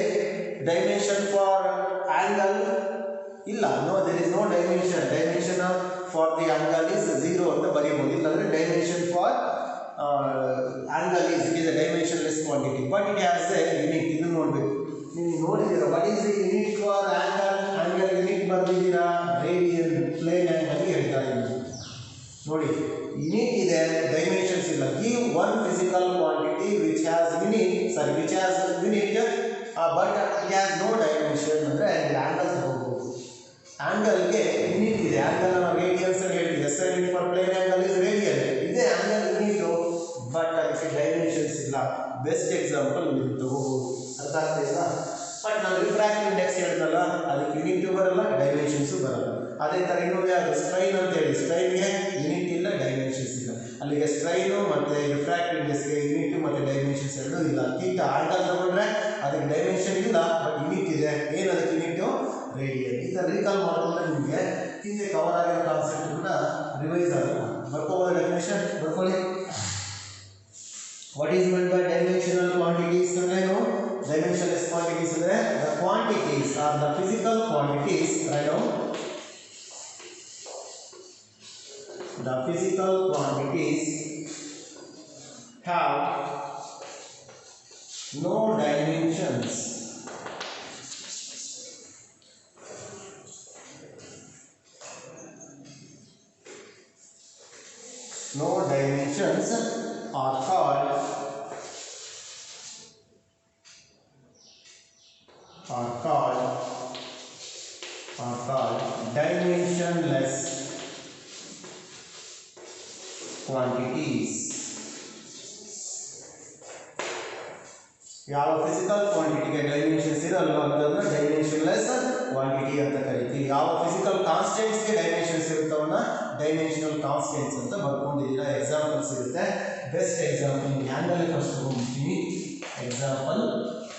dimension for angle? ಇಲ್ಲ, no, there is no dimension. Dimension for the angle is 0 ಅಂತ ಬರೀಬಹುದು. ಇಲ್ಲಾಂದರೆ dimension for angle is it is a dimensionless quantity but it has a unit. ಇದು ನೋಡಬೇಕು, ನೀವು ನೋಡಿದ್ದೀರಾ. What is the unit for angle? Angle unit ಬರೆದಿದ್ದೀರಾ, radian plane angle ಹೇಳ್ತಾ ಇದ್ದೀನಿ. ನೋಡಿ ಯೂನಿಟ್ ಇದೆ, ಡೈಮೆನ್ಷನ್ಸ್ ಇಲ್ಲ. Give one physical quantity which has unit but it has no dimension. ಅಂದರೆ ಆಂಗಲ್ ಹೋಗ್ಬೋದು. ಆಂಗಲ್ಗೆ ಯೂನಿಟ್ ಇದೆ, ಆಂಗಲ್ ರೇಡಿಯನ್ಸ್ ಅಂತ ಹೇಳ್ತೀವಿ. S unit for plane angle is radian. ಇದೆ ಆಂಗಲ್ ಯೂನಿಟು, ಬಟ್ ಅದಕ್ಕೆ ಡೈಮೆನ್ಷನ್ಸ್ ಇಲ್ಲ. ಬೆಸ್ಟ್ ಎಕ್ಸಾಂಪಲ್ ನೀವು ತಗೋಬಹುದು. ಅರ್ಥ ಹೇಳಿದ್ನಲ್ಲ ಅದಕ್ಕೆ ಯೂನಿಟ್ ಬರಲ್ಲ ಡೈಮೆನ್ಷನ್ಸ್ ಬರಲ್ಲ. ಅದೇ ತರ ಇನ್ನೊಂದು ಯಾವುದು ಸ್ಟ್ರೈನ್ ಅಂತ ಹೇಳಿ, ಸ್ಟ್ರೈನ್ಗೆ ಯೂನಿಟ್ ಇಲ್ಲ ಡೈಮೆನ್ಷನ್ಸ್ ಇಲ್ಲ. ಅಲ್ಲಿಗೆ ಸ್ಟ್ರೈನು ಮತ್ತೆ ರಿಫ್ರಾಕ್ಟಿವ್ ಇಂಡೆಕ್ಸ್ಗೆ ಯೂನಿಟ್ ಮತ್ತೆ ಡೈಮೆನ್ಷನ್ಸ್ ಎರಡೂ ಇಲ್ಲ. ಥೀಟಾ ಆಂಗಲ್ ತಗೊಂಡ್ರೆ ಅದಕ್ಕೆ ಡೈಮೆನ್ಷನ್ ಇಲ್ಲ ಬಟ್ ಯೂನಿಟ್ ಇದೆ. ಏನು ಅದಕ್ಕೆ ಯೂನಿಟ್? ರೇಡಿಯನ್. ಈ ತರ ರೀಕಾಲ್ ಮಾಡ್ಕೊಂಡ್ರೆ ನಿಮಗೆ ಹಿಂದೆ ಕವರ್ ಆಗಿರೋ ಕಾನ್ಸೆಪ್ಟ್ ಕೂಡ ರಿವೈಸ್ ಆಗುತ್ತೆ. ಬರ್ಕೋಬೋದು ಡೆಫಿನೇಷನ್ ಬರ್ಕೊಳ್ಳಿ. What is meant by dimensional quantities? ಅಂದ್ರೇನು? Dimensionless quantities ಅಂದ್ರೆ the quantities are the physical quantities. Right now, the physical quantities have no dimensions. No dimensions are called dimensionless quantities. ಯಾವ physical ಕ್ವಾಂಟಿಟಿಗೆ dimensions ಇರಲ್ವೋ ಅದನ್ನ dimensionless quantity ಅಂತ ಕರಿತೀವಿ. ಯಾವ physical ಕಾನ್ಸ್ಟೆಂಟ್ಸ್ಗೆ ಡೈಮೆನ್ಷನ್ಸ್ ಇರುತ್ತವನ್ನ ಡೈಮೆನ್ಷನಲ್ ಕಾನ್ಸ್ಟೆಂಟ್ಸ್ ಅಂತ ಬರ್ಕೊಂಡಿದ್ದೀರಾ. ಎಕ್ಸಾಂಪಲ್ಸ್ ಇರುತ್ತೆ. ಬೆಸ್ಟ್ ಎಕ್ಸಾಂಪಲ್ ಆಂಗಲ್ ಫಸ್ಟ್ ತಗೊಂಡ್ಬಿಡ್ತೀನಿ. ಎಕ್ಸಾಂಪಲ್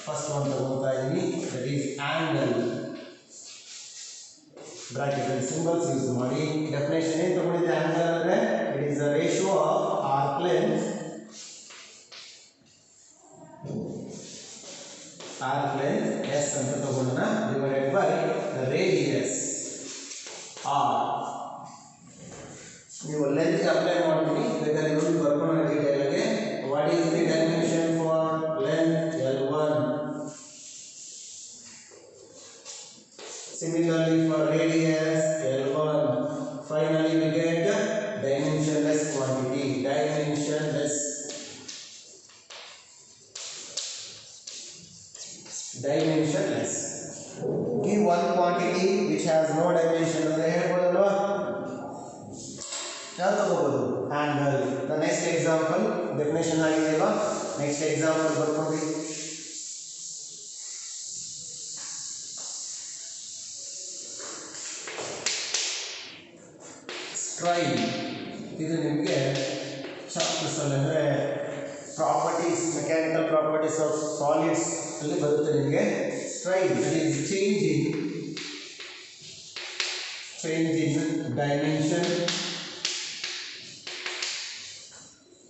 ಫಸ್ಟ್ ಒನ್ ತಗೊಳ್ತಾ ಇದ್ದೀನಿ, ದಟ್ ಈಸ್ ಆಂಗಲ್. ಬ್ರಾಕೆಟ್ ಅಲ್ಲಿ ಸಿಂಬಲ್ಸ್ ಯೂಸ್ ಮಾಡಿ ಡೆಫಿನೇಷನ್ ಏನು ತಗೊಂಡಿದ್ದೆ? ಆಂಗಲ್ ಅಂದ್ರೆ it is the ratio of arc length S ಅಂತ ತಗೊಂಡನ divided by the radius R. ನೀವು ಲೆಂತ್ ಅಪ್ಲೈ ಮಾಡ್ತೀನಿ, ಬೇಕಾದ್ರೆ ನೋಡಿ ಬರ್ಕೊಂಡು ಡೀಟೇಲ್ ಆಗಿ. What is the dimension for length L1? Similarly for radius L1. Finally we get dimensionless quantity. Dimensionless give one quantity which has no dimension ಅಂದ್ರೆ ಹೇಳ್ಬೋದಲ್ವಾ? ಯಾವ ತಗೋಬಹುದು? Angle. The next example definition ಆಗಿದೆಯಲ್ವಾ? ನೆಕ್ಸ್ಟ್ ಎಕ್ಸಾಂಪಲ್ ಬರ್ಕೊಂಡ್ರಿ. Strain. ಇದು ನಿಮಗೆ chapters ಅಂದರೆ properties, mechanical properties of solids ಅಲ್ಲಿ ಬರುತ್ತೆ ನಿಮಗೆ. Strain that is change in dimension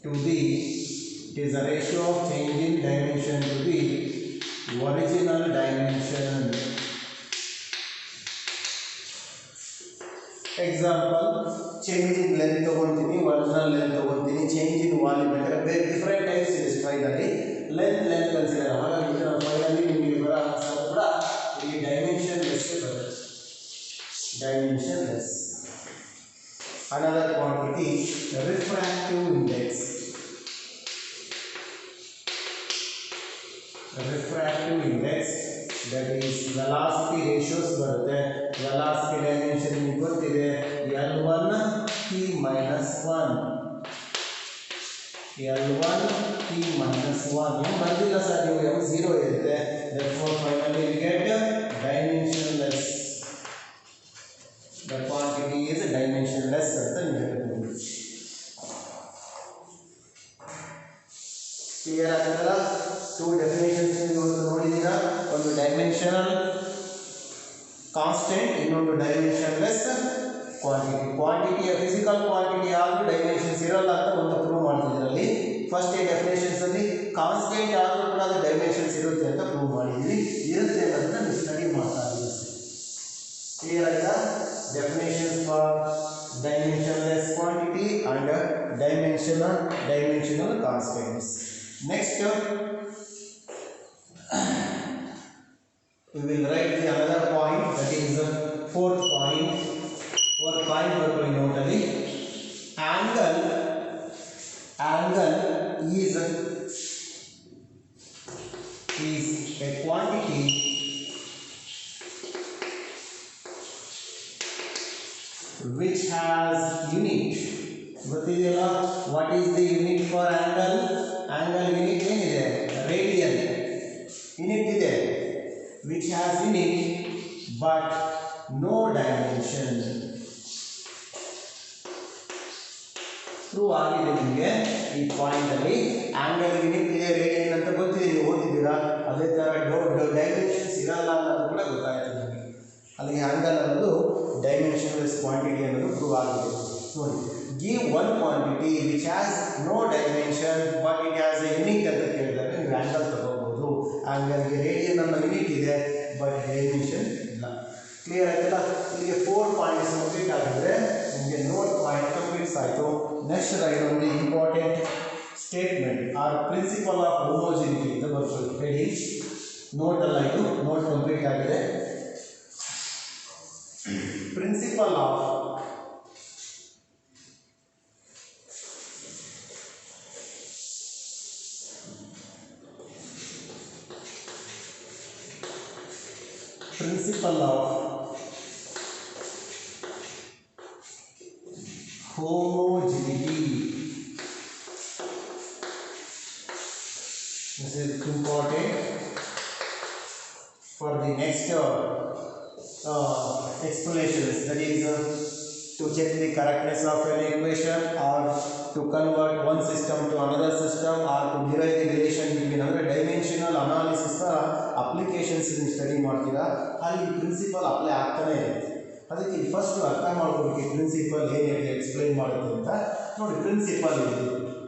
to the, it is a ratio of change in dimension to the original dimension. Example, change in length ತಗೊಂತೀನಿ, original length ತಗೊಂತೀನಿ, change in volume ಬೇಕಾದ್ರೆ ಬೇರೆ different types ಇದೆ strain ಅಲ್ಲಿ. Length consider. ಹಾಗಾಗಿ finally ನಿಮಗೆ ಬರೋ answer ಕೂಡ ಇಲ್ಲಿ ಡೈಮೆನ್ಷನ್ಲೆಸ್ ಬರುತ್ತೆ. Dimensionless. Another quantity, refractive index. Refractive index, that is velocity ratios ಬರುತ್ತೆ. velocity dimension ನಿಮಗೆ ಗೊತ್ತಿದೆ, L1 T minus 1. L1 T minus 1. ಏನು ಬಂದಿಲ್ಲ ಸರ್ ನೀವು, M0 ಇರುತ್ತೆ. Therefore finally we get dimensionless. The quantity is dimensionless ಅಂತ ನೀವು ಹೇಳ್ಬೋದು. ಕ್ಲಿಯರ್ ಆಗುತ್ತಲ್ಲ? ಟೂ ಡೆಫಿನೇಷನ್ಸ್ ನೀವು ನೋಡಿದ್ದೀರಾ. ಒಂದು ಡೈಮೆನ್ಷನಲ್ ಕಾನ್ಸ್ಟೆಂಟ್, ಇನ್ನೊಂದು ಡೈಮೆನ್ಷನ್ಲೆಸ್ ಕ್ವಾಂಟಿಟಿ. ಕ್ವಾಂಟಿಟಿಯ ಫಿಸಿಕಲ್ ಕ್ವಾಂಟಿಟಿ ಯಾವುದು ಡೈಮೆನ್ಷನ್ಸ್ ಇರಲ್ಲ ಅಂತ ಒಂದು ಪ್ರೂವ್ ಮಾಡ್ತಿದ್ರಲ್ಲಿ. ಫಸ್ಟ್ ಈ ಡೆಫಿನೇಷನ್ಸ್ ಅಲ್ಲಿ ಕಾನ್ಸ್ಟೆಂಟ್ ಆದರೂ ಕೂಡ ಅದು ಡೈಮೆನ್ಷನ್ಸ್ ಇರುತ್ತೆ ಅಂತ ಪ್ರೂವ್ ಮಾಡಿದ್ವಿ. ಇರುತ್ತೆ ಅನ್ನೋದನ್ನ ನೀವು ಸ್ಟಡಿ ಮಾಡ್ತಾ ಇದ್ದೀವಿ. ಕ್ಲಿಯರ್ ಆಯ್ತಾ? Definitions for dimensionless quantity and dimensional constants. Next we will write the another point, that is fourth point. Fourth point we note ali angle is a quantity which has unit. ಗೊತ್ತಿದೆಯಲ್ಲ? what is the unit for angle? Angle unit ಏನಿದೆ? radian unit ಇದೆ. which has unit but no dimension. Prove ಆಗಿದೆ ನಿಮಗೆ ಈ point ಅಲ್ಲಿ angle unit ಇದೆ radian ಅಂತ ಗೊತ್ತಿದೆ ನೀವು ಓದಿದ್ದೀರಾ ಅದೇ ತರ ಡೈಮೆನ್ಷನ್ಸ್ ಇರಲ್ಲ ಅನ್ನೋದು ಕೂಡ ಗೊತ್ತಾಯ್ತು ನಿಮಗೆ ಅಲ್ಲಿಗೆ ಆಂಗಲ್ ಅನ್ನೋದು ಡೈಮೆನ್ಷನ್ಲೆಸ್ ಕ್ವಾಂಟಿಟಿ ಅನ್ನೋದು ಪ್ರೂವ್ ಆಗಿದೆ ನೋಡಿ give one quantity which has no dimension but it has a unit ಅಂತ ಕೇಳಿದಾಗ ನೀವು ಆಂಗಲ್ ತಗೋಬಹುದು ಆಂಗಲ್ಗೆ ರೇಡಿಯನ್ ಅನ್ನೋ ಯೂನಿಟ್ ಇದೆ ಬಟ್ ಡೈಮೆನ್ಷನ್ ಇಲ್ಲ ಕ್ಲಿಯರ್ ಆಯ್ತಲ್ಲ ಇಲ್ಲಿಗೆ 4 ಪಾಯಿಂಟ್ಸ್ ಕಂಪ್ಲೀಟ್ ಆಗಿದ್ರೆ ನಿಮಗೆ ನೋಟ್ ಪಾಯಿಂಟ್ ಕಂಪ್ಲೀಟ್ಸ್ ಆಯಿತು ನೆಕ್ಸ್ಟ್ ರೈಟ್ ಒಂದು important statement or principle of homogeneity ಅಂತ ಬರ್ಕೊಳ್ಳಿ ಹೇಳಿ ನೋಟ್ ಅಲ್ಲ ಇದು ನೋಟ್ ಕಂಪ್ಲೀಟ್ ಆಗಿದೆ principle of homogeneity. This is important for the next explanations, that is to check the correctness of an equation or to convert one system to another system or to derive the relation between other dimensional analysis applications in study ಮಾಡ್ತೀರಾ ಅಲ್ಲಿ principal apply ಆಗ್ತಾನೆ ಇರುತ್ತೆ ಅದಕ್ಕೆ first ಅರ್ಥ ಮಾಡ್ಕೋಬೇಕು ಈ principal ಏನು ಹೇಳಿ ಎಕ್ಸ್ಪ್ಲೈನ್ ಮಾಡುತ್ತೆ ಅಂತ ನೋಡಿ ಪ್ರಿನ್ಸಿಪಲ್ ಇದು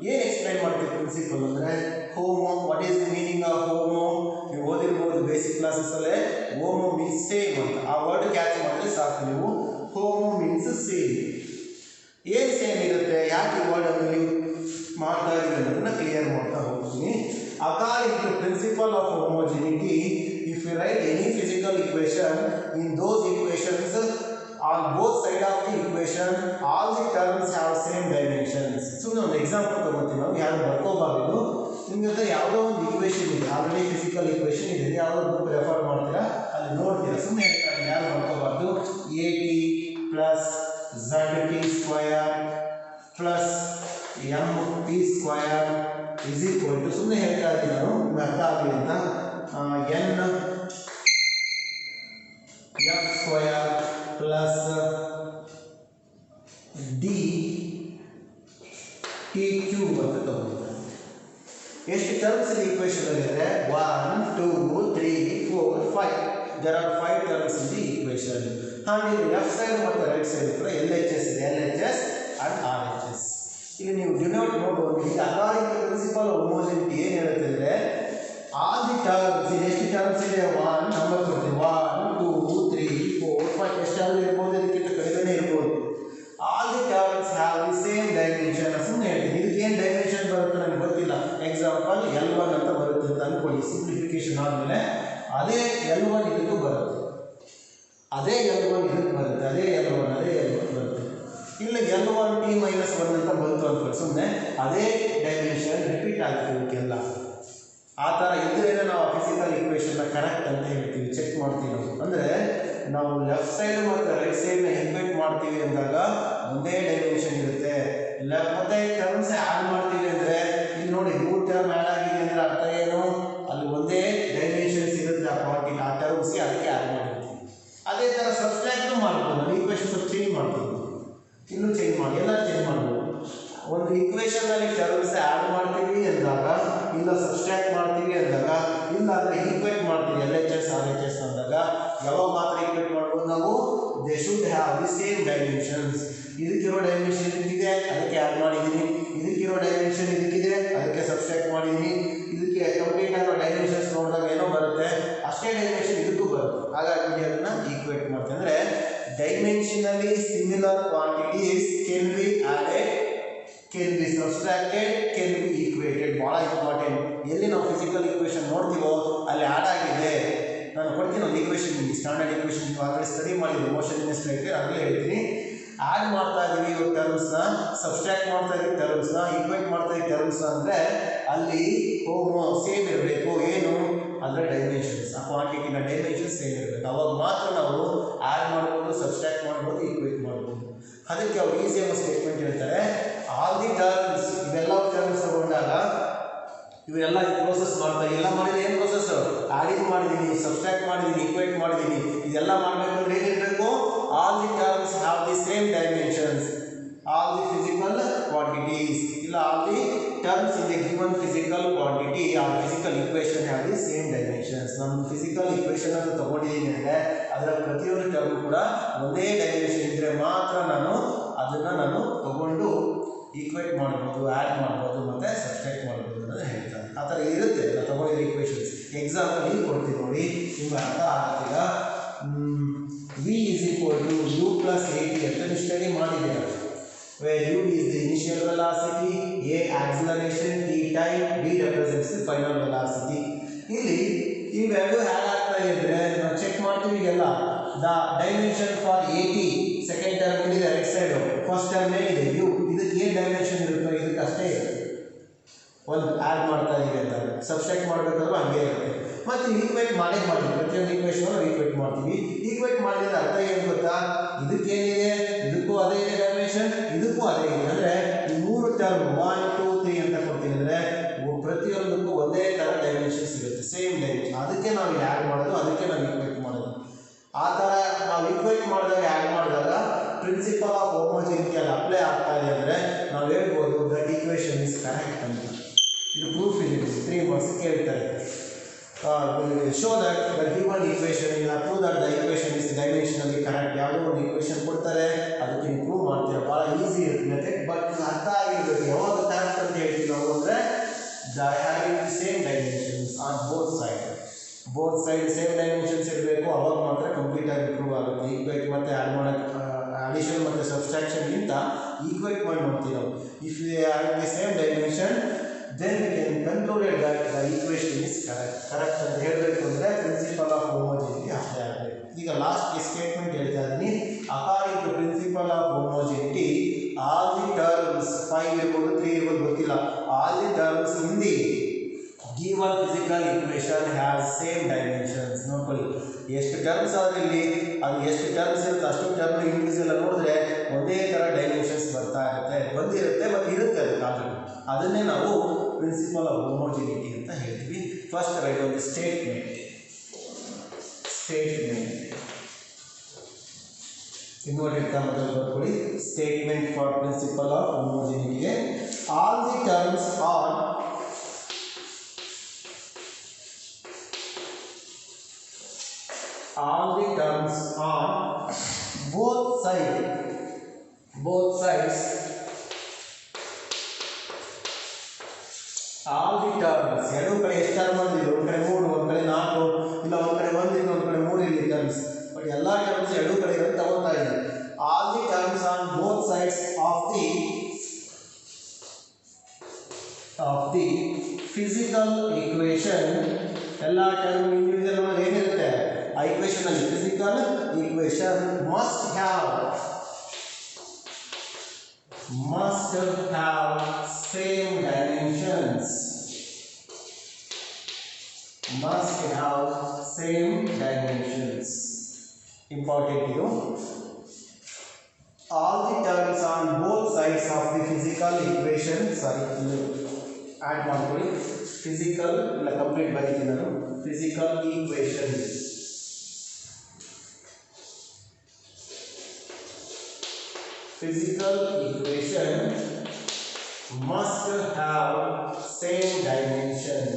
ಏನು ಎಕ್ಸ್ಪ್ಲೈನ್ ಮಾಡುತ್ತೆ ಪ್ರಿನ್ಸಿಪಲ್ ಅಂದರೆ homo what is the meaning of homo ನೀವು ಓದಿರ್ಬೋದು ಬೇಸಿಕ್ ಕ್ಲಾಸಸ್ಸಲ್ಲೇ ಹೋಮೋ ಮೀನ್ಸ್ ಸೇಮ್ ಅಂತ ಆ ವರ್ಡ್ ಕ್ಯಾಚ್ ಮಾಡಿದ್ರೆ ಸಾಕು ನೀವು ಹೋಮೋ ಮೀನ್ಸ್ ಸೇಮ್ ಏನು ಸೇಮ್ ಇರುತ್ತೆ ಯಾಕೆ ವರ್ಡನ್ನು ನೀವು ಮಾಡ್ತಾ ಇದ್ದೀವಿ ಅನ್ನೋದನ್ನು ಕ್ಲಿಯರ್ ಮಾಡ್ತಾ ಹೋಗ್ತೀನಿ according to principle of homogeneity if you write any physical equation in those equations on both side of the equation all the terms have same dimensions ಸುಮ್ಮನೆ ಒಂದು ಎಕ್ಸಾಂಪಲ್ ತಗೋತೀವಿ ನಾವು ಯಾರು ಬರ್ಕೋಬಾರ್ದು ನಿಮ್ಗೆ ಹತ್ರ ಯಾವುದೋ ಒಂದು ಈಕ್ವೇಷನ್ ಇದೆ ಆಲ್ರೆಡಿ ಫಿಸಿಕಲ್ ಈಕ್ವೇಷನ್ ಇದೆ ಯಾವುದೋ ಬುಕ್ ರೆಫರ್ ಮಾಡ್ತೀರಾ ಅಲ್ಲಿ ನೋಡ್ತೀರಾ ಸುಮ್ಮನೆ ಹೇಳ್ತಾರೆ ಯಾರು ಬರ್ಕೋಬಾರ್ದು A T plus Z T square plus M T square is equal to ಸುಮ್ಮನೆ ಹೇಳ್ತಾ ಇದ್ದೀನಿ ನಾನು ಅರ್ಥ ಆಗಲಿ ಅಂತ N F square plus D T cube ಅಂತ ತಗೊಂಡಿದ್ದಾರೆ ಎಷ್ಟು ಟರ್ಮ್ಸ್ ಇದೆ ಈಕ್ವೇಷನ್ ಇದೆ 1 2 3 4 5 there are 5 terms in the equation ಹಾಗೆ ಲೆಫ್ಟ್ ಸೈಡ್ ಮತ್ತು ರೈಟ್ ಸೈಡ್ ಕೂಡ LHS ಇದೆ LHS and RHS ಇಲ್ಲಿ ನೀವು ಡಿನೋಟ್ ನೋಡಬಹುದು ಈಗ ಅಕಾರ್ಡಿಂಗ್ ಟು ಪ್ರಿನ್ಸಿಪಲ್ ಆಫ್ ಹೋಮೋಜಿನಿಟಿ ಏನು ಹೇಳುತ್ತೆ ಅಂದರೆ ಆಲ್ ದಿ ಟರ್ಮ್ಸ್ ಎಷ್ಟು ಟರ್ಮ್ಸ್ ಇದೆ 1 ನಂಬರ್ ಕೊಡ್ತೀವಿ 1 2 3 4 5 ಎಷ್ಟಾದರೂ ಇರ್ಬೋದು ಇದಕ್ಕಿಂತ ಕಡಿಮೆನೇ ಇರ್ಬೋದು all the terms have the same dimension ಸುಮ್ಮನೆ ಹೇಳ್ತೀನಿ ಇದಕ್ಕೆ ಏನು ಡೈಮೆನ್ಷನ್ ಬರುತ್ತೆ ನನಗೆ ಗೊತ್ತಿಲ್ಲ ಎಕ್ಸಾಂಪಲ್ L1 ಅಂತ ಬರುತ್ತೆ ಅಂತ ಅಂದ್ಕೊಳ್ಳಿ ಸಿಂಪ್ಲಿಫಿಕೇಶನ್ ಆದಮೇಲೆ ಅದೇ L1 ಇದಕ್ಕೂ ಬರುತ್ತೆ ಅದೇ L1 ಇದಕ್ಕೆ ಬರುತ್ತೆ ಅದೇ L1 ಬರುತ್ತೆ ಇಲ್ಲ L1 T - 1 ಅಂತ ಬಂತು ಅಂದ್ಕೊಳ್ಳಿ ಸುಮ್ಮನೆ ಅದೇ ಡೈಮೆನ್ಷನ್ ರಿಪೀಟ್ ಆಗ್ತದೆ ಇದಕ್ಕೆಲ್ಲ ಆ ಥರ ಇದ್ದರೆ ನಾವು ಫಿಸಿಕಲ್ ಈಕ್ವೇಷನ್ನ ಕರೆಕ್ಟ್ ಅಂತ ಹೇಳ್ತೀವಿ ಚೆಕ್ ಮಾಡ್ತೀವಿ ನಾವು ಅಂದರೆ ನಾವು ಲೆಫ್ಟ್ ಸೈಡ್ ಮತ್ತು ರೈಟ್ ಸೈಡ್ನ ಇನ್ವೈಟ್ ಮಾಡ್ತೀವಿ ಅಂದಾಗ ಒಂದೇ ಡೈಮೆನ್ಷನ್ ಇರುತ್ತೆ ಮತ್ತೆ ಟರ್ಮ್ಸ್ ಆ್ಯಡ್ ಮಾಡ್ತೀವಿ ಅಂದರೆ ಇಲ್ಲಿ ನೋಡಿ 3 ಟರ್ಮ್ ಆ್ಯಡ್ ಆಗಿದೆ ಅಂದರೆ ಅರ್ಥ ಏನು ಅಲ್ಲಿ ಒಂದೇ ಡೈಮೆನ್ಷನ್ಸ್ ಇರುತ್ತೆ ಆ ಕ್ವಾಂಟಿಟಿ ಆ ಟರ್ಮ್ಸ್ಗೆ ಅದಕ್ಕೆ ಆ್ಯಡ್ ಮಾಡಿರ್ತೀವಿ ಅದೇ ಥರ ಸಬ್ಸ್ಟ್ರಾಕ್ಟು ಮಾಡ್ಬೋದು ಈಕ್ವೇಷನ್ ಸ್ವಲ್ಪ ಚೇಂಜ್ ಮಾಡ್ತೀವಿ ಇನ್ನೂ ಚೇಂಜ್ ಮಾಡಿ ಎಲ್ಲ ಚೇಂಜ್ ಮಾಡ್ಬೋದು ಒಂದು ಈಕ್ವೇಷನ್ನಲ್ಲಿ ಟರ್ಮ್ಸ್ ಆ್ಯಡ್ ಮಾಡ್ತೀವಿ ಅಂದಾಗ ಇಲ್ಲ ಸಬ್ಸ್ಟ್ರಾಕ್ಟ್ ಮಾಡ್ತೀವಿ ಅಂದಾಗ ಇಲ್ಲ ಅಂದರೆ ಈಕ್ವೇಟ್ ಮಾಡ್ತೀವಿ LHS RHS ಅಂದಾಗ ಯಾವಾಗ ಮಾತ್ರ ಈಕ್ವೇಟ್ ಮಾಡ್ಬೋದು ನಾವು they should have the same dimensions ಇದಕ್ಕಿರೋ ಡೈಮೆನ್ಷನ್ ಇದಕ್ಕಿದೆ ಅದಕ್ಕೆ ಆ್ಯಡ್ ಮಾಡಿದ್ದೀನಿ ಇದಕ್ಕಿರೋ ಡೈಮೆನ್ಷನ್ ಇದಕ್ಕಿದೆ ಅದಕ್ಕೆ ಸಬ್ಸ್ಟ್ರಾಕ್ಟ್ ಮಾಡಿದ್ದೀನಿ ಇದಕ್ಕೆ ಕಂಪ್ಲೀಟ್ ಆಗೋ ಡೈಮೆನ್ಷನ್ಸ್ ನೋಡಿದಾಗ ಏನೋ ಬರುತ್ತೆ ಅಷ್ಟೇ ಡೈಮೆನ್ಷನ್ ಇದಕ್ಕೂ ಬರುತ್ತೆ ಹಾಗಾಗಿ ಅದನ್ನು ಈಕ್ವೇಟ್ ಮಾಡ್ತೀವಿ ಅಂದರೆ dimensionally similar quantities can be added, can be subtracted, can be equated. ಭಾಳ ಇಂಪಾರ್ಟೆಂಟ್ ಎಲ್ಲಿ ನಾವು ಫಿಸಿಕಲ್ ಈಕ್ವೇಷನ್ ನೋಡ್ತೀವೋ ಅಲ್ಲಿ ಆ್ಯಡ್ ಆಗಿದೆ ನಾನು ಕೊಡ್ತೀನಿ ಒಂದು ಈಕ್ವೇಷನ್ ನಿಮಗೆ ಸ್ಟ್ಯಾಂಡರ್ಡ್ ಈಕ್ವೇಷನ್ ನೀವು ಆಲ್ರೆಡಿ ಸ್ಟಡಿ ಮಾಡಿದ್ದೀವಿ ಮೋಷನ್ ಇನ್ ಸ್ಟ್ರೈಟ್ ಆಗಲೇ ಹೇಳ್ತೀನಿ ಆ್ಯಡ್ ಮಾಡ್ತಾ ಇದ್ದೀವಿ ಇವಾಗ ಟರ್ಮ್ಸ್ನ ಸಬ್ಸ್ಟ್ರಾಕ್ಟ್ ಮಾಡ್ತಾ ಇದ್ದೀವಿ ಟರ್ಮ್ಸ್ನ ಈಕ್ವೇಟ್ ಮಾಡ್ತಾ ಇದ್ದೀವಿ ಟರ್ಮ್ಸ್ನ ಅಂದರೆ ಅಲ್ಲಿ ಹೋಮೋ ಸೇಮ್ ಇರಬೇಕು ಏನು ಅಂದರೆ ಡೈಮೆನ್ಷನ್ಸ್ ಆ ಕ್ವಾಂಟಿಟಿನ ಡೈಮೆನ್ಷನ್ಸ್ ಸೇಮ್ ಇರಬೇಕು ಅವಾಗ ಮಾತ್ರ ನಾವು ಆ್ಯಡ್ ಮಾಡ್ಬೋದು ಸಬ್ಸ್ಟ್ರಾಕ್ಟ್ ಮಾಡ್ಬೋದು ಈಕ್ವೇಟ್ ಮಾಡ್ಬೋದು ಅದಕ್ಕೆ ಅವ್ರು ಈಸಿಯಾಗಿ ಸ್ಟೇಟ್ಮೆಂಟ್ ಹೇಳ್ತಾರೆ ಆಲ್ ದಿ ಟರ್ಮ್ಸ್ ಇವೆಲ್ಲ ಟರ್ಮ್ಸ್ ತಗೊಂಡಾಗ ಇವೆಲ್ಲ ಪ್ರೋಸೆಸ್ ಮಾಡ್ತಾ ಎಲ್ಲ ಮಾಡಿದ್ರೆ ಏನು ಪ್ರೋಸೆಸ್ ಆ್ಯಡಿಂಗ್ ಮಾಡಿದ್ದೀನಿ ಸಬ್ಸ್ಟ್ರಾಕ್ಟ್ ಮಾಡಿದ್ದೀನಿ ಈಕ್ವೇಟ್ ಮಾಡಿದ್ದೀನಿ ಇದೆಲ್ಲ ಮಾಡಬೇಕಂದ್ರೆ ಏನಿರಬೇಕು, all the terms have the same dimensions, all the physical quantities ಇಲ್ಲ all the terms in the given physical quantity or physical equation have the same dimensions. ನಮ್ಮ ಫಿಸಿಕಲ್ ಇಕ್ವೇಷನ್ ಅಂತ ತಗೊಂಡಿದ್ದೀನಿ ಅಂದರೆ ಅದರ ಪ್ರತಿಯೊಂದು ಟರ್ಮ್ ಕೂಡ ಒಂದೇ ಡೈಮೆನ್ಷನ್ ಇದ್ದರೆ ಮಾತ್ರ ನಾನು ತಗೊಂಡು ಈಕ್ವೇಟ್ ಮಾಡ್ಬೋದು, ಆ್ಯಡ್ ಮಾಡ್ಬೋದು ಮತ್ತು ಸಬ್ಸ್ಟ್ರಾಕ್ಟ್ ಮಾಡ್ಬೋದು ಅಂತ ಹೇಳ್ತಾರೆ. ಆ ಥರ ಇರುತ್ತೆ ನಾವು ತಗೊಂಡಿರೋ ಈಕ್ವೇಷನ್ಸ್. ಎಕ್ಸಾಂಪಲ್ ಇಲ್ಲಿ ಕೊಡ್ತೀವಿ ನೋಡಿ, ನಿಮ್ಗೆ ಅರ್ಥ ಆಗತ್ತೀಗ. v is equal to u plus at ಅಂತ ನೀವು ಸ್ಟಡಿ ಮಾಡಿದ್ದೀರ. where u is the initial velocity, a acceleration, t time, v represents the final velocity. ಇಲ್ಲಿ ಇವೆರಡು ಹೇಗಾಗ್ತಾ ಇದ್ರೆ ನಾವು ಚೆಕ್ ಮಾಡ್ತೀವಿ ಎಲ್ಲ. The dimension for at second term ಇದೆ ರೈಟ್ ಸೈಡ್, ಫಸ್ಟ್ ಟರ್ಮ್ ಏನಿದೆ u, ಇದಕ್ಕೆ ಏನು ಡೈಮೆನ್ಷನ್ ಇರುತ್ತೋ ಇದಕ್ಕೆ ಅಷ್ಟೇ ಇರುತ್ತೆ. ಒಂದು ಆ್ಯಡ್ ಮಾಡ್ತಾ ಇದೀವಿ ಅಂತ ಸಬ್ಸ್ಟ್ರಾಕ್ಟ್ ಮಾಡಬೇಕಾದ್ರೂ ಹಂಗೆ ಇರುತ್ತೆ. ಮತ್ತು ಈಕ್ವೇಟ್ ಮಾಡ್ತೀವಿ, ಪ್ರತಿಯೊಂದು ಈಕ್ವೇಷನ್ ನಾವು ಈಕ್ವೇಟ್ ಮಾಡ್ತೀವಿ. ಈಕ್ವೇಟ್ ಮಾಡಿದ್ರೆ ಅರ್ಥ ಏನು ಗೊತ್ತಾ, ಇದಕ್ಕೇನಿದೆ ಇದಕ್ಕೂ ಅದೇ ಇದೆ ಡೈಮೆನ್ಷನ್, ಇದಕ್ಕೂ ಅದೇ ಇದೆ. ಅಂದರೆ ಈ ಮೂರು ಟರ್ಮ್ 1 2 3 ಅಂತ ಕೊಡ್ತೀನಿ ಅಂದರೆ ಪ್ರತಿಯೊಂದಕ್ಕೂ ಒಂದೇ ಥರ ಡೈಮೆನ್ಷನ್ಸ್ ಇರುತ್ತೆ, ಸೇಮ್ ಡೈಮೆನ್ಷನ್. ಅದಕ್ಕೆ ನಾವು ಇಲ್ಲಿ ಆ್ಯಡ್ ಮಾಡೋದು, ಅದಕ್ಕೆ ನಾವು ಈಕ್ವೇಟ್ ಮಾಡೋದು. ಆ ಥರ ನಾವು ಈಕ್ವೇಟ್ ಮಾಡಿದಾಗ ಆ್ಯಡ್ ಮಾಡಿದಾಗ ಪ್ರಿನ್ಸಿಪಲ್ ಆಫ್ ಹೋಮೋಜಿನಿಟಿ ಅಲ್ಲಿ ಅಪ್ಲೈ ಆಗ್ತಾ ಇದೆ ಅಂದರೆ ನಾವು ಹೇಳ್ಬೋದು ದಟ್ ಈಕ್ವೇಷನ್ ಇಸ್ ಕರೆಕ್ಟ್ ಅಂತ. ಇದು ಪ್ರೂಫ್ ಇದೆ, 3 ಮಾರ್ಕ್ಸ್ ಕೇಳ್ತಾರೆ. Show that the given equation ಇಲ್ಲ prove that the equation is dimensionally correct. ಯಾವುದೋ ಒಂದು ಈಕ್ವೇಷನ್ ಕೊಡ್ತಾರೆ, ಅದಕ್ಕೆ ನೀವು ಪ್ರೂವ್ ಮಾಡ್ತೀರಾ, ಭಾಳ ಈಸಿ ಇರುತ್ತೆ. ಬಟ್ ಅರ್ಥ ಆಗಿರ್ಬೇಕು ಯಾವಾಗ ಕರೆಕ್ಟ್ ಅಂತ ಹೇಳ್ತೀವಿ ನಾವು ಅಂದರೆ the having the same dimensions on both side same dimensions ಇರಬೇಕು, ಅವಾಗ ಮಾತ್ರ ಕಂಪ್ಲೀಟ್ ಆಗಿ ಪ್ರೂವ್ ಆಗುತ್ತೆ. ಈಕ್ವೇಟ್ ಮತ್ತು ಆ್ಯಡ್ ಮಾಡೋಕ್ಕೆ ಅಡಿಷನ್ ಮತ್ತು ಸಬ್ಸ್ಟ್ರಾಕ್ಷನ್ಗಿಂತ ಈಕ್ವೇಟ್ ಮಾಡಿ ನೋಡ್ತೀವಿ ನಾವು. If you have the same dimension then we can conclude that the equation is correct ಅಂತ ಹೇಳಬೇಕು ಅಂದರೆ ಪ್ರಿನ್ಸಿಪಲ್ ಆಫ್ ಹೋಮೋಜಿನಿಟಿ ಅಷ್ಟೇ ಆಗಬೇಕು. ಈಗ ಲಾಸ್ಟ್ ಸ್ಟೇಟ್ಮೆಂಟ್ ಹೇಳ್ತಾ ಇದ್ದೀನಿ, according to principle of homogeneity all the terms 5 ಇರ್ಬೋದು 3 ಇರ್ಬೋದು ಗೊತ್ತಿಲ್ಲ, all the terms in the given physical equation has same dimensions. ನೋಡ್ಕೊಳ್ಳಿ ಎಷ್ಟು ಟರ್ಮ್ಸ್ ಆದ್ರೆ ಇಲ್ಲಿ ಅದು ಎಷ್ಟು ಟರ್ಮ್ಸ್ ಇರುತ್ತೆ ಅಷ್ಟು ಟರ್ಮ್ ಇಂಡಿವಿಜುವಲ್ ನೋಡಿದ್ರೆ ಒಂದೇ ಥರ ಡೈಮೆನ್ಷನ್ಸ್ ಬರ್ತಾ ಇರುತ್ತೆ, ಬಂದಿರುತ್ತೆ ಮತ್ತು ಇರುತ್ತೆ ಅದಕ್ಕೆ ಆಲ್ರೆಡಿ. ಅದನ್ನೇ ನಾವು ಪ್ರಿನ್ಸಿಪಲ್ ಆಫ್ ಹೋಮೋಜಿನಿಟಿ ಅಂತ ಹೇಳ್ತೀವಿ. ಫಸ್ಟ್ ರೈಟ್ ಒಂದು ಸ್ಟೇಟ್ಮೆಂಟ್ ಇನ್ವರ್ಟೆಡ್ ಕಾಮದಲ್ಲಿ ಬರ್ಕೊಳ್ಳಿ. ಸ್ಟೇಟ್ಮೆಂಟ್ ಫಾರ್ ಪ್ರಿನ್ಸಿಪಲ್ ಆಫ್ ಹೋಮೋಜಿನಿಟಿಗೆ all the terms are both sides all the terms ಎರಡು ಕಡೆ ಎಷ್ಟು ಟರ್ಮ್ ಬಂದಿದೆ, ಒಂದು ಕಡೆ 3 ಒಂದು ಕಡೆ 4 ಇಲ್ಲ ಒಂದು ಕಡೆ 1 ಇದೆ ಒಂದು ಕಡೆ 3 ಇಲ್ಲಿ ಟರ್ಮ್ಸ್, ಬಟ್ ಎಲ್ಲ ಟರ್ಮ್ಸ್ ಎರಡು ಕಡೆ ಇರೋದು ತಗೋತಾ ಇದೆ. All the terms on both sides of the physical equation, ಎಲ್ಲ ಟರ್ಮ್ ಇಂಡಿವಿಜುವಲ್ ಏನಿರುತ್ತೆ ಆ ಈಕ್ವೇಷನ್ ಅಲ್ಲಿ physical equation must have same dimensions. Important ಇದು. All the terms on both sides of the physical equation, add ಮಾಡ್ಕೊಳ್ಳಿ, physical ಇಲ್ಲ complete ಬರೀತೀನಿ ನಾನು, physical equation must have same dimensions.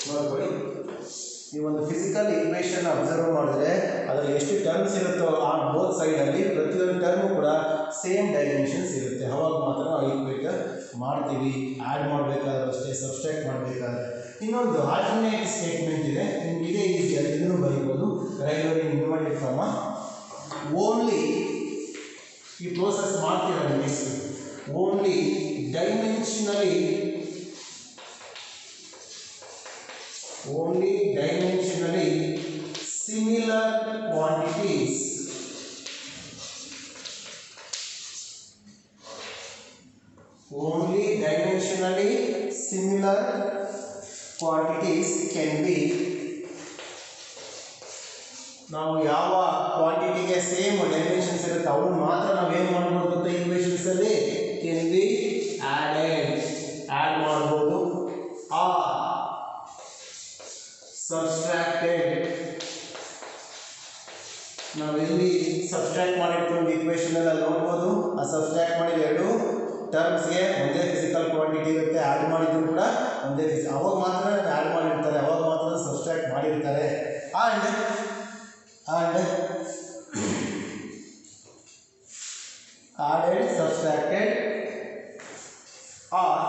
ನೋಡ್ಕೊಳ್ಳಿ, ಈ ಒಂದು ಫಿಸಿಕಲ್ ಈಕ್ವೇಷನ್ ಅಬ್ಸರ್ವ್ ಮಾಡಿದ್ರೆ ಅದರಲ್ಲಿ ಎಷ್ಟು ಟರ್ಮ್ಸ್ ಇರುತ್ತೋ ಆ ಬೋತ್ ಸೈಡಲ್ಲಿ ಪ್ರತಿಯೊಂದು ಟರ್ಮು ಕೂಡ ಸೇಮ್ ಡೈಮೆನ್ಷನ್ಸ್ ಇರುತ್ತೆ. ಅವಾಗ ಮಾತ್ರ ನಾವು ಈಕ್ವೇಟ್ ಮಾಡ್ತೀವಿ. ಆ್ಯಡ್ ಮಾಡಬೇಕಾದ್ರೂ ಅಷ್ಟೇ, ಸಬ್ಸ್ಟ್ರಾಕ್ಟ್ ಮಾಡಬೇಕಾದ್ರೆ. ಇನ್ನೊಂದು ಆಲ್ಟರ್ನೇಟ್ ಸ್ಟೇಟ್ಮೆಂಟ್ ಇದೆ, ನಿಮ್ಗೆ ಇದೇ ಈಸಿಯಾಗಿ ಇದನ್ನು ಬರೀಬೋದು. ರೈಲ್ವೆ ಇನ್ವರ್ಟೆಡ್ ಕಾಮ ಓನ್ಲಿ ಈ ಪ್ರೋಸೆಸ್ ಮಾಡ್ತೀರಾ next, only dimensionally similar quantities can be, ನಾವು ಯಾವ ಕ್ವಾಂಟಿಟಿಗೆ ಸೇಮ್ ಡೈಮೆನ್ಷನ್ಸ್ ಇರುತ್ತೆ ಅವನು ಮಾತ್ರ ನಾವು ಏನು ಮಾಡ್ಬೋದು ಗೊತ್ತಾ, ಈಕ್ವೇಷನ್ಸ್ ಅಲ್ಲಿ can be added, ಆ್ಯಡ್ ಮಾಡ್ಬೋದು. ಸಬ್ಸ್ಟ್ರಾಕ್ಟೆಡ್. ನಾವಿಲ್ಲಿ ಸಬ್ಸ್ಟ್ರಾಕ್ಟ್ ಮಾಡಿರ್ತೀವಿ ಒಂದು ಈಕ್ವೇಷನ್ ಅಲ್ಲಿ ನೋಡ್ಬೋದು. ಆ ಸಬ್ಸ್ಟ್ರಾಕ್ಟ್ ಮಾಡಿದ ಎರಡು ಟರ್ಮ್ಸ್ಗೆ ಒಂದೇ ಫಿಸಿಕಲ್ ಕ್ವಾಂಟಿಟಿ ಇರುತ್ತೆ. ಆ್ಯಡ್ ಮಾಡಿದ್ರು ಕೂಡ ಒಂದೇ ಅವಾಗ ಮಾತ್ರ ಆ್ಯಡ್ ಮಾಡಿರ್ತಾರೆ, ಅವಾಗ ಮಾತ್ರ ಸಬ್ಸ್ಟ್ರಾಕ್ಟ್ ಮಾಡಿರ್ತಾರೆ. And added subtracted are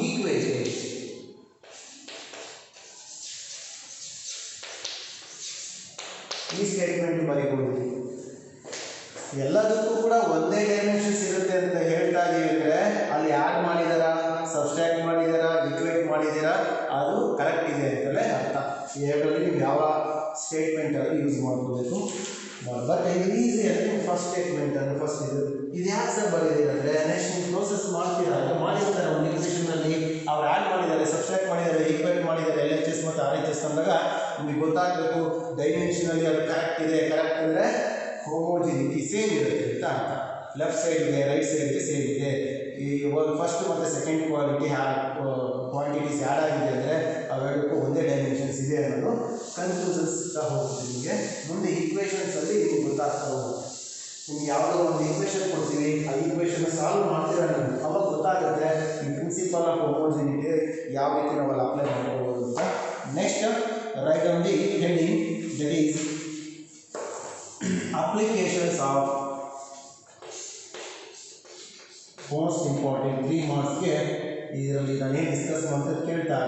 equated. ಈ ಸ್ಟೇಟ್ಮೆಂಟ್ ಬರೀಬಹುದು. ಎಲ್ಲದಕ್ಕೂ ಕೂಡ ಒಂದೇ ಡೈಮೆನ್ಷನ್ಸ್ ಇರುತ್ತೆ ಅಂತ ಹೇಳ್ತಾ ಇದೀವಿ ಅಂದರೆ ಅಲ್ಲಿ ಆ್ಯಡ್ ಮಾಡಿದಾರ, ಸಬ್ಸ್ಟ್ರಾಕ್ಟ್ ಮಾಡಿದಾರ, ಈಕ್ವೇಟ್ ಮಾಡಿದಾರ, ಅದು ಕರೆಕ್ಟ್ ಇದೆ ಅಂತಲೇ ಅರ್ಥ. ಎರಡರಲ್ಲಿ ನೀವು ಯಾವ ಸ್ಟೇಟ್ಮೆಂಟ್ ಅಲ್ಲಿ ಯೂಸ್ ಮಾಡ್ಕೋಬೇಕು. ಬಟ್ ಈಸಿ ಅಂದರೆ ಫಸ್ಟ್ ಸ್ಟೇಟ್ಮೆಂಟ್ ಅಂದರೆ ಫಸ್ಟ್ ಇದು ಯಾಕೆ ಸರ್ ಬರೀದಿದೆ ಅಂದರೆ ನೆಕ್ಸ್ಟ್ ನೀವು ಪ್ರೋಸೆಸ್ ಮಾಡ್ತೀರಾ, ಮಾಡಿರ್ತಾರೆ ಒಂದು ಇಕ್ವೇಷನಲ್ಲಿ ಅವ್ರು ಆ್ಯಡ್ ಮಾಡಿದ್ದಾರೆ, ಸಬ್ಸ್ಟ್ರಾಕ್ಟ್ ಮಾಡಿದ್ದಾರೆ, ಈಕ್ವೇಟ್ ಮಾಡಿದ್ದಾರೆ, LHS ಮತ್ತು RHS ಅಂದಾಗ ನಿಮಗೆ ಗೊತ್ತಾಗಬೇಕು ಡೈಮೆನ್ಷನಲ್ಲಿ ಅದು ಕರೆಕ್ಟ್ ಇದೆ. ಕರೆಕ್ಟ್ ಅಂದರೆ ಹೋಮೋಜಿನಿಟಿ ಸೇಮ್ ಇರುತ್ತೆ ಅಂತ ಅರ್ಥ. ಲೆಫ್ಟ್ ಸೈಡ್ಗೆ ರೈಟ್ ಸೈಡ್ಗೆ ಸೇಮ್ ಇದೆ. ಈ ಫಸ್ಟ್ ಮತ್ತು ಸೆಕೆಂಡ್ ಕ್ವಾಂಟಿಟೀಸ್ ಆ್ಯಡ್ ಆಗಿದೆ ಅಂದರೆ ಅವೆರಡಕ್ಕೂ ಒಂದೇ ಡೈಮೆನ್ಷನ್ಸ್ ಇದೆ ಅನ್ನೋದು ಕನ್ಫ್ಯೂಷನ್ಸ್ ಹೋಗುತ್ತೆ ನಿಮಗೆ. ಮುಂದೆ ಈಕ್ವೇಷನ್ಸಲ್ಲಿ ನಿಮಗೆ ಗೊತ್ತಾಗ್ತಾ ಹೋಗುತ್ತೆ. ನಿಮ್ಗೆ ಯಾವುದೋ ಒಂದು ಈಕ್ವೇಷನ್ ಕೊಡ್ತೀವಿ, ಆ ಈಕ್ವೇಷನ್ ಸಾಲ್ವ್ ಮಾಡ್ತೀರಾ ನೀವು, ಅವಾಗ ಗೊತ್ತಾಗುತ್ತೆ ಈ ಪ್ರಿನ್ಸಿಪಲ್ ಆಫ್ ಹೋಮೋಜಿನಿಟಿ ಯಾವ ರೀತಿ ನಾವು ಅಲ್ಲಿ ಅಪ್ಲೈ ಮಾಡ್ಕೋಬೋದು ಅಂತ. Next right on the heading that is applications of most important 3 ಮಾರ್ಕ್ಸ್ಗೆ ಇದರಲ್ಲಿ ನಾನೇನು ಡಿಸ್ಕಸ್ ಮಾಡ್ತಾ ಕೇಳ್ತಾ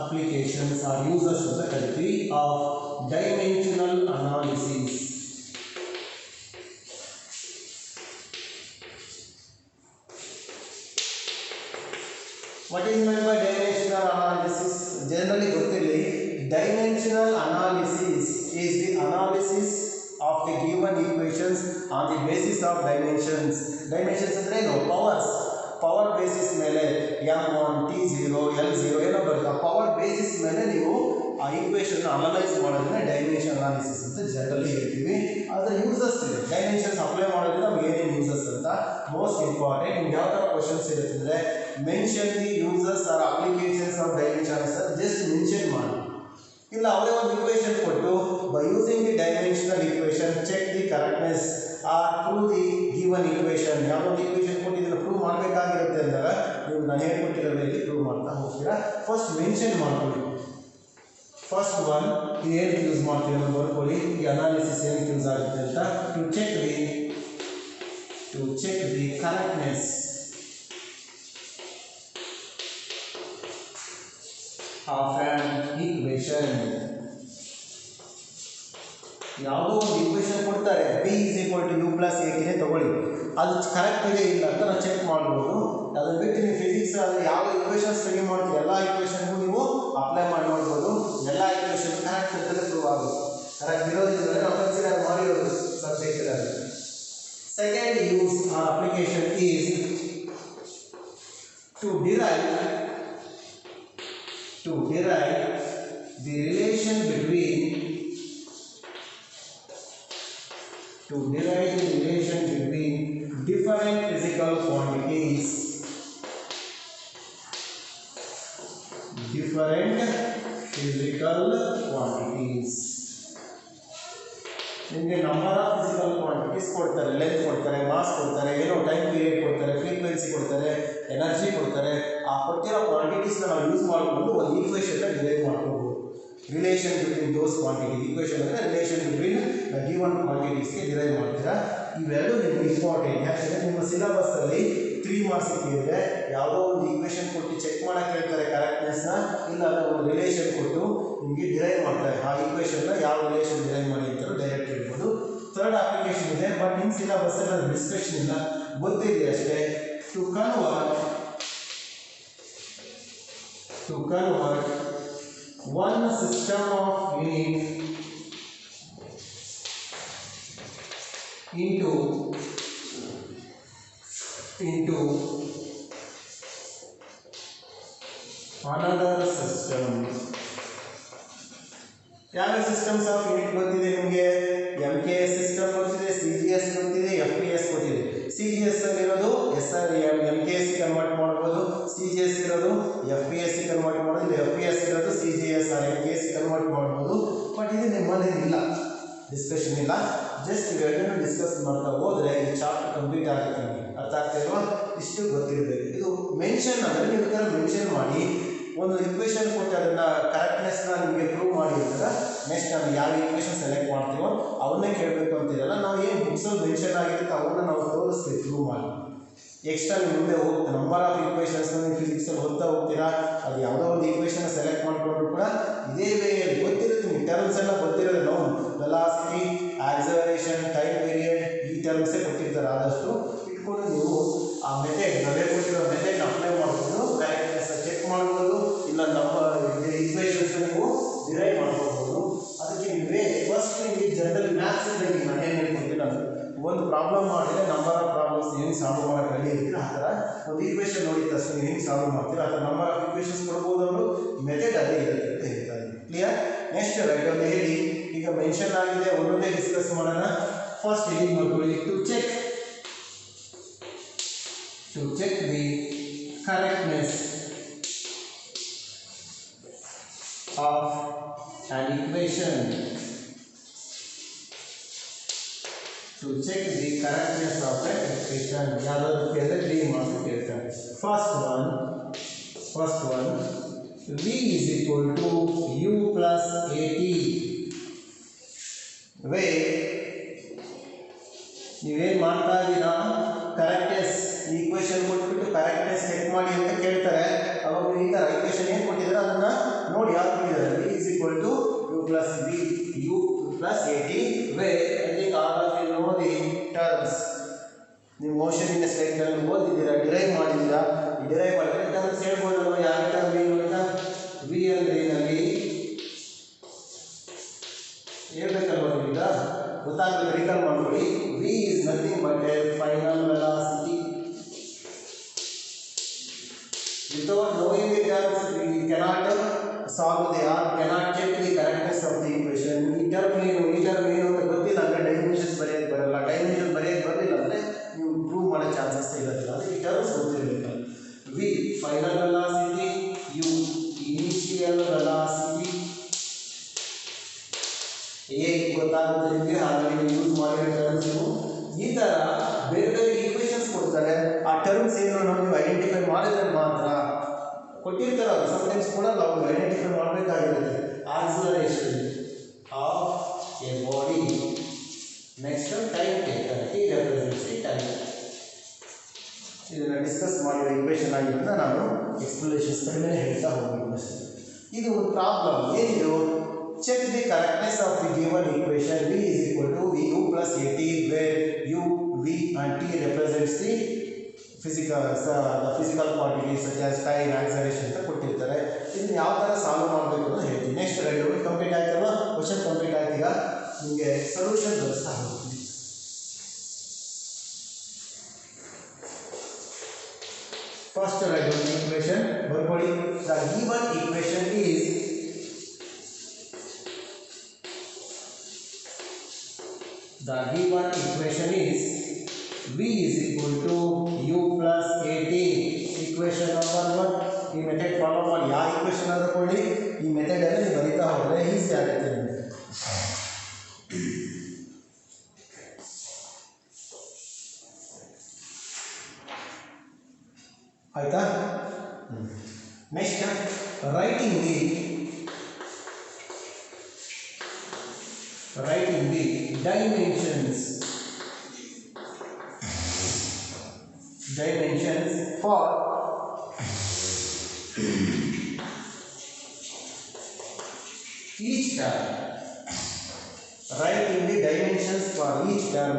applications are uses of the category of dimensional analysis. What is meant by dimensional analysis? Generally ಗೊತ್ತಿರಲಿ, dimensional analysis is the analysis of the given equations on the basis of dimensions. Dimensions ಅಂದ್ರೆ ಏನು? Power basis ಮೇಲೆ M1 T0 L0 ಏನೋ ಬರುತ್ತೆ. ಆ power basis ಮೇಲೆ ನೀವು ಆ ಈಕ್ವೇಷನ್ ಅನಲೈಸ್ ಮಾಡೋದನ್ನ ಡೈಮೆನ್ಷನ್ ಅನಾಲಿಸಿಸ್ ಅಂತ ಜನರಲಿ ಹೇಳ್ತೀವಿ. ಅದರ ಯೂಸಸ್ ಇದೆ. ಡೈಮೆನ್ಷನ್ಸ್ ಅಪ್ಲೈ ಮಾಡೋದ್ರಿಂದ ನಮ್ಗೆ ಏನೇನು ಯೂಸಸ್ ಅಂತ ಮೋಸ್ಟ್ ಇಂಪಾರ್ಟೆಂಟ್. ನಿಮ್ಗೆ ಯಾವ ಥರ ಕ್ವಶನ್ಸ್ ಇರುತ್ತೆ ಅಂದರೆ mention the uses or applications of dimensions ಅಂತ ಜಸ್ಟ್ ಮೆನ್ಷನ್ ಮಾಡಿ. ಇಲ್ಲ ಅವರೇ ಒಂದು ಈಕ್ವೇಷನ್ ಕೊಟ್ಟು by using the dimensional equation check the correctness or prove the given equation. ಯಾವುದೊಂದು ಈಕ್ವೇಷನ್ ಕೊಟ್ಟಿದ್ದನ್ನು ಪ್ರೂವ್ ಮಾಡಬೇಕಾಗಿರುತ್ತೆ ಅಂದಾಗ ನೀವು ನಾನು ಹೇಳ್ಕೊಟ್ಟಿರೋದ್ರಲ್ಲಿ ಪ್ರೂವ್ ಮಾಡ್ತಾ ಹೋಗ್ತೀರಾ. ಫಸ್ಟ್ ಮೆನ್ಷನ್ ಮಾಡ್ಕೊಳ್ಳಿ. ಫಸ್ಟ್ ಒನ್ ಇದು ಏನಕ್ಕೆ ಯೂಸ್ ಮಾಡ್ತೀವಿ ಅಂತ ಬರ್ಕೊಳ್ಳಿ. ಈ ಅನಾಲಿಸಿಸ್ ಏನಕ್ಕೆ ಯೂಸ್ ಆಗುತ್ತೆ ಅಂತ to check the correctness of an equation. ಯಾವುದೋ ಒಂದು ಈಕ್ವೇಷನ್ ಕೊಡ್ತಾರೆ, b = u + a ತಗೊಳ್ಳಿ, ಅದು ಕರೆಕ್ಟ್ ಇದೆ ಇಲ್ಲ ಅಂತ ನಾವು ಚೆಕ್ ಮಾಡ್ಬೋದು. ಅದನ್ನು ಬಿಟ್ಟು ನೀವು ಫಿಸಿಕ್ಸ್ ಆದರೆ ಯಾವ ಈಕ್ವೇಷನ್ ಸ್ಟಡಿ ಮಾಡ್ತೀವಿ ಎಲ್ಲ ಈಕ್ವೇಷನ್ಗೂ ನೀವು ಅಪ್ಲೈ ಮಾಡಿ ನೋಡ್ಬೋದು. ಎಲ್ಲ ಈಕ್ವೇಷನ್ ಕರೆಕ್ಟ್ ಅಂತಲೇ ಪ್ರೂವ್ ಆಗುತ್ತೆ. ಕರೆಕ್ಟ್ ಇರೋದ್ರಿಂದ ನಾವು ಕನ್ಸಿಡರ್ ಮಾಡಿರೋದು ಸಬ್ಜೆಕ್ಟ್ ಇರೋದು. Second use or application is to derive the relation between different physical quantities. ನಿಮಗೆ ನಂಬರ್ ಆಫ್ ಫಿಸಿಕಲ್ ಕ್ವಾಂಟಿಟೀಸ್ ಕೊಡ್ತಾರೆ, ಲೆಂತ್ ಕೊಡ್ತಾರೆ, ಮಾಸ್ ಕೊಡ್ತಾರೆ, ಏನೋ ಟೈಮ್ ಪೀರಿಯಡ್ ಕೊಡ್ತಾರೆ, ಫ್ರೀಕ್ವೆನ್ಸಿ ಕೊಡ್ತಾರೆ, ಎನರ್ಜಿ ಕೊಡ್ತಾರೆ. ಆ ಕೊಟ್ಟಿರೋ ಕ್ವಾಂಟಿಟೀಸ್ನ ನಾವು ಯೂಸ್ ಮಾಡಿಕೊಂಡು ಒಂದು ಈಕ್ವೇಷನ್ನ ಡಿರೈವ್ ಮಾಡ್ಕೋಬೋದು. Relation between those quantity equation ಅಂದರೆ ರಿಲೇಷನ್ ಬಿಟ್ವೀನ್ ಗಿವನ್ ಕ್ವಾಂಟಿಟೀಸ್ಗೆ ಡಿರೈವ್ ಮಾಡ್ತೀರಾ. ಇವೆರಡು ನಿಮಗೆ ಇಂಪಾರ್ಟೆಂಟ್. ಯಾಕಂದರೆ ನಿಮ್ಮ ಸಿಲೆಬಸ್ಸಲ್ಲಿ 3 ಮಾರ್ಕ್ಸ್ ಇದೆ. ಯಾವುದೋ ಒಂದು ಈಕ್ವೇಷನ್ ಕೊಟ್ಟು ಚೆಕ್ ಮಾಡೋಕ್ಕೆ ಹೇಳ್ತಾರೆ ಕರೆಕ್ಟ್ನೆಸ್ನ, ಇಲ್ಲ ಒಂದು ರಿಲೇಷನ್ ಕೊಟ್ಟು ನಿಮಗೆ ಡಿರೈವ್ ಮಾಡ್ತಾರೆ. ಆ ಈಕ್ವೇಷನ್ನ ಯಾವ ರಿಲೇಷನ್ ಡಿರೈವ್ ಮಾಡಿ ಅಂತ ಡೈರೆಕ್ಟ್ ಹೇಳ್ಬೋದು. ಥರ್ಡ್ ಅಪ್ಲಿಕೇಶನ್ ಇದೆ, ಬಟ್ ನಿಮ್ಮ ಸಿಲೆಬಸ್ಸಲ್ಲಿ ಅದು ಡಿಸ್ಕಷನ್ ಇಲ್ಲ, ಗೊತ್ತಿದೆ ಅಷ್ಟೇ. To convert one system of units into another system ಯಾವ ಸಿಸ್ಟಮ್ಸ್ ಆಫ್ ಯೂನಿಟ್ ಗೊತ್ತಿದೆ ನಿಮಗೆ? MKS ಸಿಸ್ಟಮ್ ಗೊತ್ತಿದೆ, CGS ಗೊತ್ತಿದೆ, FPS ಗೊತ್ತಿದೆ. CGS ಅಲ್ಲಿ ಇರೋದು MKS ಕನ್ವರ್ಟ್ ಮಾಡಬಹುದು, CGS ಇರೋದು FPS ಕನ್ವರ್ಟ್ ಮಾಡಬಹುದು, ಇಲ್ಲ FPS ಇರೋದು CGS or MKS ಕನ್ವರ್ಟ್ ಮಾಡಬಹುದು. ಬಟ್ ಇದು ನಿಮ್ಮಲ್ಲಿ ಇಲ್ಲ, ಡಿಸ್ಕಷನ್ ಇಲ್ಲ. ಜಸ್ಟ್ ಇವೆರಡನ್ನು ಡಿಸ್ಕಸ್ ಮಾಡ್ತಾ ಹೋದ್ರೆ ಈ ಚಾಪ್ಟರ್ ಕಂಪ್ಲೀಟ್ ಆಗುತ್ತೆ. ಅರ್ಥ ಆಗ್ತಿಲ್ವಾ? ಇಷ್ಟು ಗೊತ್ತಿರಬೇಕು. ಇದು ಮೆನ್ಷನ್ ಅಂದರೆ ನೀವು ಈ ಥರ ಮೆನ್ಷನ್ ಮಾಡಿ ಒಂದು ಇಕ್ವೇಷನ್ ಕೊಟ್ಟು ಅದನ್ನು ಕರೆಕ್ಟ್ನೆಸ್ನ ನಿಮಗೆ ಪ್ರೂವ್ ಮಾಡಿರ್ತಾರೆ. ನೆಕ್ಸ್ಟ್ ನಾವು ಯಾವ ಇಕ್ವೇಷನ್ ಸೆಲೆಕ್ಟ್ ಮಾಡ್ತೀವೋ ಅವನ್ನೇ ಕೇಳಬೇಕು ಅಂತಿರಲ್ಲ. ನಾವು ಏನು ಬುಕ್ಸಲ್ಲಿ ಮೆನ್ಷನ್ ಆಗಿರುತ್ತೆ ಅವನ್ನ ನಾವು ತೋರಿಸ್ತೀವಿ ಪ್ರೂವ್ ಮಾಡಿ. ಎಕ್ಸ್ಟ್ರಾ ನೀವು ಮುಂದೆ ಹೋಗ್ತೀವಿ ನಂಬರ್ ಆಫ್ ಇಕ್ವೇಷನ್ಸ್ ನೀವು ಫಿಸಿಕ್ಸಲ್ಲಿ ಓದ್ತಾ ಹೋಗ್ತೀರಾ. ಅದು ಯಾವುದೋ ಒಂದು ಇಕ್ವೇಷನ್ ಸೆಲೆಕ್ಟ್ ಮಾಡಿಕೊಂಡ್ರು ಕೂಡ ಇದೇ ವೇಯಲ್ಲಿ ಗೊತ್ತಿರುತ್ತೆ. ನಿಮಗೆ ಟರ್ಮ್ಸ್ ಎಲ್ಲ ಗೊತ್ತಿರೋದು. ನಾವು ವೆಲಾಸಿಟಿ, ಆಕ್ಸಲರೇಷನ್, ಟೈಮ್ ಪೀರಿಯಡ್ ಈ ಟರ್ಮ್ಸೇ ಕೊಟ್ಟಿರ್ತಾರೆ. ಆದಷ್ಟು ಇಟ್ಕೊಂಡು ನೀವು ಆ ಮೆಥಡ್ ನಾವೇ ಕೊಟ್ಟಿರೋ ಮೆಥಡ್ನ ಅಪ್ಲೈ ಮಾಡ್ಕೊಂಡು ಕರೆಕ್ಟ್ನೆಸ್ ಚೆಕ್ ಮಾಡ್ಬೋದು. ಇಲ್ಲ ನಂಬರ್ ಇಕ್ವೇಷನ್ಸ್ ನೀವು ಡಿರೈವ್ ಮಾಡ್ಕೋಬೋದು. ಅದಕ್ಕೆ ನೀವೇ ಫಸ್ಟ್ ನಿಮಗೆ ಜನರಲ್ ಮ್ಯಾಥ್ಸ್ ಬಗ್ಗೆ ನಾನು ಏನು ಹೇಳ್ಕೊಡ್ತೀನಿ ಅಂದರೆ ಒಂದು ಪ್ರಾಬ್ಲಮ್ ಮಾಡಿದರೆ ನಂಬರ್ ಆಫ್ ಪ್ರಾಬ್ಲಮ್ಸ್ ಹೆಂಗೆ ಸಾಲ್ವ್ ಮಾಡೋಕ್ಕೆ ರೆಡಿ ಇರ್ತೀರ ಆ ಥರ ಒಂದು ಈಕ್ವೇಷನ್ ನೋಡಿದ ತಕ್ಷಣ ನೀವು ಹೆಂಗೆ ಸಾಲ್ವ್ ಮಾಡ್ತೀರ ಆ ಥರ ನಂಬರ್ ಆಫ್ ಈಕ್ವೇಷನ್ಸ್ ಕೊಡ್ಬೋದು. ಅವರು ಮೆಥಡ್ ಅದೇ ಇರುತ್ತೆ ಅಂತ ಹೇಳ್ತಾ ಇದ್ದೀನಿ. ಕ್ಲಿಯರ್? ನೆಕ್ಸ್ಟ್ ರೈಟ್ ಒಂದು ಹೇಳಿ. ಈಗ ಮೆನ್ಷನ್ ಆಗಿದೆ, ಒಂದೊಂದೇ ಡಿಸ್ಕಸ್ ಮಾಡೋಣ. ಫಸ್ಟ್ ಇಲ್ಲಿ ನೋಡ್ಕೊಳ್ಳಿ. to check the correctness of an equation. To check the correctness of an equation, ಯಾವ್ದಾದ್ರು ಕೇಳಿದ್ರೆ ಡಿ ಮಾರ್ಕ್ಸ್ ಕೇಳ್ತಾರೆ. First one v is equal to u plus at, way ನೀವೇನು ಮಾಡ್ತಾ ಇದ್ದೀರಾ? ಕರೆಕ್ಟ್ನೆಸ್ ಈಕ್ವೇಷನ್ ಕೊಟ್ಬಿಟ್ಟು ಕರೆಕ್ಟ್ನೆಸ್ ಚೆಕ್ ಮಾಡಿ ಅಂತ ಕೇಳ್ತಾರೆ. ಅವಾಗ ಈ ಥರ ಈಕ್ವೇಷನ್ ಏನು ಕೊಟ್ಟಿದ್ದಾರೆ ಅದನ್ನು ನೋಡಿ ಯಾವ್ದು ಕೊಟ್ಟಿದ್ದಾರೆ. v is equal to u plus at, way I think all of you know the terms. ನೀವು ಮೋಷನ್ ಇನ್ ಸ್ಲೈಡ್ನಲ್ಲಿ ಓದಿದ್ದೀರಾ, ಡಿರೈವ್ ಮಾಡಿದ್ದೀರಾ. ಈ ಡಿರೈವ್ ಮಾಡಿದ್ರೆ ಟರ್ಮ್ಸ್ ಹೇಳ್ಬೋದಲ್ವ ಯಾವ ಟರ್ಮ್ ಏನು ಅಂತ. ವಿ ಅಂದರೆ ಏನಲ್ಲಿ ಹೇಳ್ಬೇಕಲ್ವ ಈಗ ಗೊತ್ತಾಗಬೇಕು. ರಿಕಾಲ್ ಮಾಡ್ಕೊಳ್ಳಿ. V is nothing but a final velocity. Without knowing the terms, we cannot solve the or cannot check the correctness of the equation. ಈ ಟರ್ಮ್ ಏನು ಅಂತ ಗೊತ್ತಿಲ್ಲ ಅಂದರೆ ಡೈಮೆನ್ಷನ್ಸ್ ಬರೆಯೋದು ಬರಲ್ಲ. ಡೈಮೆನ್ಷನ್ ಬರೆಯೋದು ಬರಲಿಲ್ಲ ಅಂದರೆ ನೀವು ಪ್ರೂವ್ ಮಾಡೋ ಚಾನ್ಸಸ್ ಇರೋದಿಲ್ಲ. ಅದಕ್ಕೆ ಈ ಟರ್ಮ್ಸ್ ಗೊತ್ತಿರಬೇಕು. V final velocity, U initial velocity. ಹೇಗೆ ಗೊತ್ತಾಗುತ್ತೆ ನಿಮಗೆ? ಹಾಗಾಗಿ ಯೂಸ್ ಮಾಡಿರೋ ಟರ್ಮ್ಸ್ ನೀವು ಈ ಥರ ಬೇರೆ ಬೇರೆ ಈಕ್ವೇಷನ್ಸ್ ಕೊಡ್ತಾರೆ. ಆ ಟರ್ಮ್ಸ್ ಏನು ನೀವು ಐಡೆಂಟಿಫೈ ಮಾಡಿದ್ರೆ ಮಾತ್ರ ಕೊಟ್ಟಿರ್ತಾರೆ. ಅದು ಸಮ್ಟೈಮ್ಸ್ ಕೂಡ ನಾವು ಐಡೆಂಟಿಫೈ ಮಾಡಬೇಕಾಗಿರುತ್ತೆ. Acceleration of a body, next time taken, T represents the time. ಇದನ್ನು ಡಿಸ್ಕಸ್ ಮಾಡಿರೋ ಈಕ್ವೇಷನ್ ಆಗಿರೋದ್ರಿಂದ ನಾನು ಎಕ್ಸ್ಪ್ಲನೇಷನ್ಸ್ ಕಡಿಮೆ ಹೇಳ್ತಾ ಹೋಗ್ಬೇಕು. ಇದು ಒಂದು ಪ್ರಾಬ್ಲಮ್. ಏನಿದು? Check the correctness of the given equation. V is equal to u plus at, where u, v and t represents the physical quantities such as time, acceleration ಅಂತ ಕೊಟ್ಟಿರ್ತಾರೆ. ಇದನ್ನು ಯಾವ ಥರ ಸಾಲ್ವ್ ಮಾಡಬೇಕು ಅಂತ ಹೇಳ್ತೀನಿ. ನೆಕ್ಸ್ಟ್ ರೈಟ್ ಕಂಪ್ಲೀಟ್ ಆಯ್ತಲ್ವಾ? Question complete ಆಯ್ತು. ಈಗ ನಿಮಗೆ ಸೊಲ್ಯೂಷನ್ ತೋರಿಸ್ತಾ ಹೋಗ್ತೀನಿ. ಫಸ್ಟ್ ರೈಟ್ ಒಂದು ಈಕ್ವೇಷನ್ ಬರ್ಕೊಳ್ಳಿ. The given equation is v is equal to u plus at. Equation number 1. ಈ ಮೆಥಡ್ ಫಾಲೋ ಮಾಡಿ. ಯಾವ ಈಕ್ವೇಷನ್ ಆದರೂ ಕೊಡಿ, ಈ ಮೆಥಡಲ್ಲಿ ನೀವು ಬರೀತಾ ಹೋದರೆ ಈಸಿ ಆಗುತ್ತೆ ನಿಮಗೆ. ಆಯಿತಾ? Next writing the dimensions for each term. Writing the dimensions for each term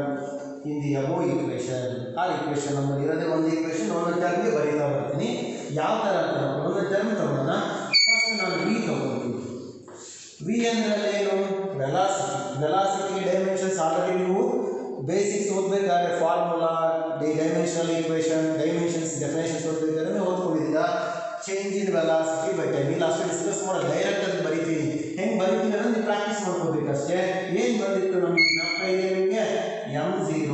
in the above equation. ಆ ಈಕ್ವೇಷನ್ ನಮ್ಮಲ್ಲಿ ಇರೋದೇ ಒಂದು ಈಕ್ವೇಷನ್. ಒಂದೊಂದು ಟರ್ಮ್ಗೆ ಬರೀತಾ ಬರ್ತೀನಿ. ಯಾವ ಥರ ಅಂತ ಒಂದೊಂದು ಟರ್ಮ್ ತಗೊಳ್ಳೋಣ. ಫಸ್ಟ್ ನಾನು ವಿ ತಗೊಳ್ತೀನಿ. ವಿ ಅಂದರೆ ಏನು? ವೆಲಾಸಿಟಿಗೆ ಡೈಮೆನ್ಷನ್ಸ್ ಆಲ್ರೆಡಿ ನೀವು ಬೇಸಿಕ್ಸ್ ಓದಬೇಕಾದ್ರೆ formula, dimensional equation, dimensions definitions ಓದಬೇಕಾದ್ರೆ ಓದ್ಕೊಂಡಿದ್ದೀರಾ. Change in velocity by time. ಇಲ್ಲಿ ಅಷ್ಟು ಡಿಸ್ಕಸ್ ಮಾಡೋ ಡೈರೆಕ್ಟ್ ಅದು ಬರಿತೀನಿ. ಹೆಂಗೆ ಬರಿತೀನಿ ಅನ್ನೋದು ನೀವು ಪ್ರಾಕ್ಟೀಸ್ ಮಾಡ್ಕೋಬೇಕಷ್ಟೇ. ಏನು ಬಂದಿತ್ತು ನಮಗೆ ಜ್ಞಾಪಕ ಇದೆ ನಿಮಗೆ? m0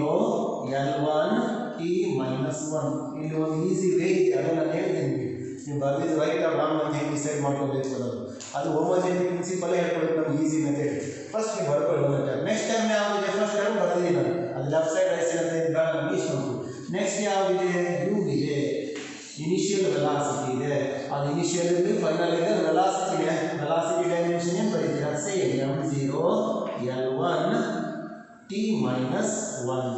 L1 t minus 1. ಇಲ್ಲಿ ಒಂದು ಈಸಿ ವೇ ಇದೆ, ಅದು ನಾನು ಹೇಳ್ತೀನಿ. ನೀವು ಬರೆದಿದ್ದು ರೈಟ್ ಆರ್ ರಾಂಗ್ ಅಂತ ಹೆಂಗೆ ಡಿಸೈಡ್ ಮಾಡ್ಕೋಬೇಕು ಅನ್ನೋದು, ಅದು ಹೋಮೋಜೆನಿಟಿ ಪ್ರಿನ್ಸಿಪಲ್ ಹೇಳ್ಕೊಡೋದು ನಮ್ಗೆ ಈಸಿ ಮೆಥಡ್. ಫಸ್ಟ್ ನೀವು ಬರ್ಕೊಳ್ಳಿ ಒಂದು ಟೈಮ್. ನೆಕ್ಸ್ಟ್ ಟೈಮ್ ಯಾವುದಿದೆ? ಫಸ್ಟ್ ಟೈಮ್ ಬರ್ದಿದ್ದೀನಿ ನಾನು, ಅದು ಲೆಫ್ಟ್ ಸೈಡ್ ರೈಟ್ ಸೈಡ್ ಅಂತ ಇದ್ದಾಗ ನಮಗೆ ಇಷ್ಟು ಉಂಟು. ನೆಕ್ಸ್ಟ್ ಯಾವುದಿದೆ? u ಇದೆ, ಇನಿಷಿಯಲ್ ವೆಲಾಸಿಟಿ ಇದೆ. ಅದು ಇನಿಷಿಯಲ್ ಇದೆ, ಫೈನಲ್ ಇದೆ, ವೆಲಾಸಿಟಿ ಇದೆ. ವೆಲಾಸಿಟಿ ಡೈಮೆನ್ಷನ್ ಏನು ಬರೀತೀರಾ? Same m0 L1 t minus 1.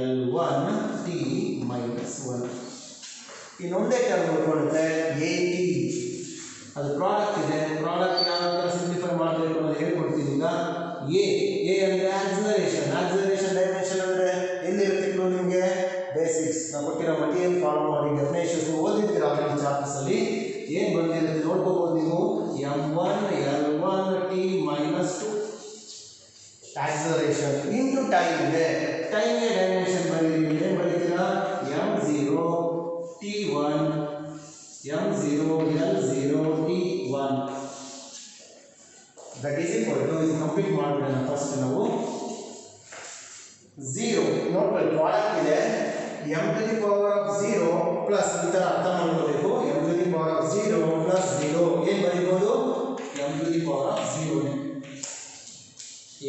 L1 t minus 1. ಇನ್ನೊಂದೇ ಟರ್ಮ್ ನೋಡ್ಕೊಳ್ಳುತ್ತೆ AT. ಅದು ಪ್ರಾಡಕ್ಟ್ ಇದೆ. ಪ್ರಾಡಕ್ಟ್ ಯಾವ ಥರ ಸಿಂಪ್ಲಿಫೈ ಮಾಡಬೇಕು ಅನ್ನೋದು ಹೇಳ್ಕೊಡ್ತೀನಿ ಈಗ. ಎ ಅಂದರೆ ಆಕ್ಸಿಲರೇಷನ್. ಆಕ್ಸಿಲರೇಷನ್ ಡೈಮೆನ್ಷನ್ ಅಂದರೆ ಎಲ್ಲಿರುತ್ತೆ ನಿಮಗೆ? ಬೇಸಿಕ್ಸ್ ನಾವು ಕೊಟ್ಟಿರೋ ಮಟೀರಿಯಲ್ ಫಾಲೋ ಮಾಡಿ ಡೆಫಿನೇಷನ್ಸ್ ಓದಿದ್ದೀರ ಆಲ್ರೆಡಿ ಚಾಪ್ಟರ್ಸಲ್ಲಿ. ಏನು ಬಂದಿದೆ ನೋಡ್ಕೋಬೋದು ನೀವು. m1 L1 t minus 2 acceleration into time ಇದೆ. ಟೈಮ್ಗೆ ಡೈಮೆನ್ಷನ್ ಬರೀರಿ. ಏನು ಬರೀತೀರಾ? m0 t1 m0 L0 t1. That is equal to, ಇದು ಕಂಪ್ಲೀಟ್ ಮಾಡಿಬಿಡೋಣ ಫಸ್ಟ್ ನಾವು. 0 ನೋಡ್ಕೊಳ್ಳಿ, ಪ್ರಾಡಕ್ಟ್ ಇದೆ. m⁻0 ಪ್ಲಸ್ ಈ ಥರ ಅರ್ಥ ಮಾಡ್ಕೋಬೇಕು. m⁻0 ಪ್ಲಸ್ 0 ಏನು ಬರೀಬೋದು? m⁻0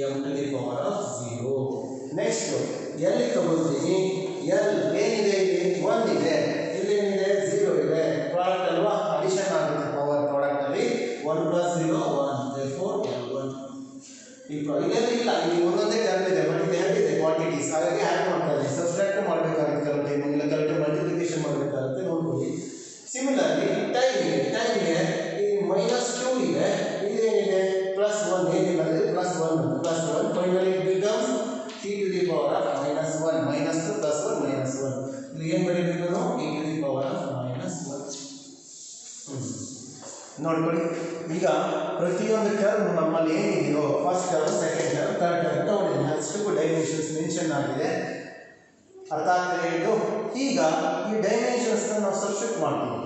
m⁻0. ನೆಕ್ಸ್ಟ್ ಎಲ್ಲಿ ತಗೊಳ್ತೀನಿ? ಎಲ್ ಏನಿದೆ? ಇಲ್ಲಿ 1 ಇದೆ, ಇಲ್ಲೇನಿದೆ? 0 ಇದೆ. ಪ್ರಾಡಕ್ಟ್ ಅಲ್ವಾ, ಅಡಿಷನ್ ಆಗುತ್ತೆ ಪವರ್ ಪ್ರಾಡಕ್ಟಲ್ಲಿ. 1 plus 0 1, therefore L1. ಇಲ್ಲೆಲ್ಲ ಇಲ್ಲ, ಇಲ್ಲಿ ಒಂದೊಂದೇ ಟರ್ಮ್ ಇದೆ, ಬಟ್ ಇಲ್ಲಿ ಹೇಳಿದೆ ಕ್ವಾಂಟಿಟೀಸ್, ಹಾಗಾಗಿ ಆ್ಯಡ್ ಮಾಡ್ತಾ ಇದೆ. ಸಬ್ಸ್ಟ್ರಾಕ್ಟ್ ಮಾಡಬೇಕಾಗುತ್ತೆ ಕೆಲವು ಟೈಮ್, ಇಲ್ಲ ಕೆಲವು ಟೈಮ್ ಮಲ್ಟಿಪ್ಲಿಕೇಶನ್ ಮಾಡಬೇಕಾಗುತ್ತೆ, ನೋಡ್ಕೊಳ್ಳಿ. ಸಿಮಿಲರ್ಲಿ ಟೈಮ್ಗೆ ಇಲ್ಲಿ -2 ಇದೆ, ಇಲ್ಲೇನಿದೆ? +1. ಏನಿಲ್ಲ ಅಂದರೆ +1 finally it becomes t to the power of -1. -2 +1 -1. ಇಲ್ಲಿ ಏನು ಬರೀಬೇಕು ನಾವು? t to the power of -1. ನೋಡ್ಕೊಳ್ಳಿ. ಈಗ ಪ್ರತಿಯೊಂದು ಟರ್ಮ್ ನಮ್ಮಲ್ಲಿ ಏನಿದೆಯೋ, first term, second term, third term ತಗೊಂಡಿದ್ದೀನಿ. ಅಷ್ಟಕ್ಕೂ ಡೈಮೆನ್ಷನ್ಸ್ ಮೆನ್ಷನ್ ಆಗಿದೆ. ಅರ್ಥ ಆಗ್ತದೆ ಇದು? ಈಗ ಈ ಡೈಮೆನ್ಷನ್ಸ್ನ ನಾವು ಸಬ್ಸ್ಟಿಟ್ಯೂಟ್ ಮಾಡ್ತೀವಿ,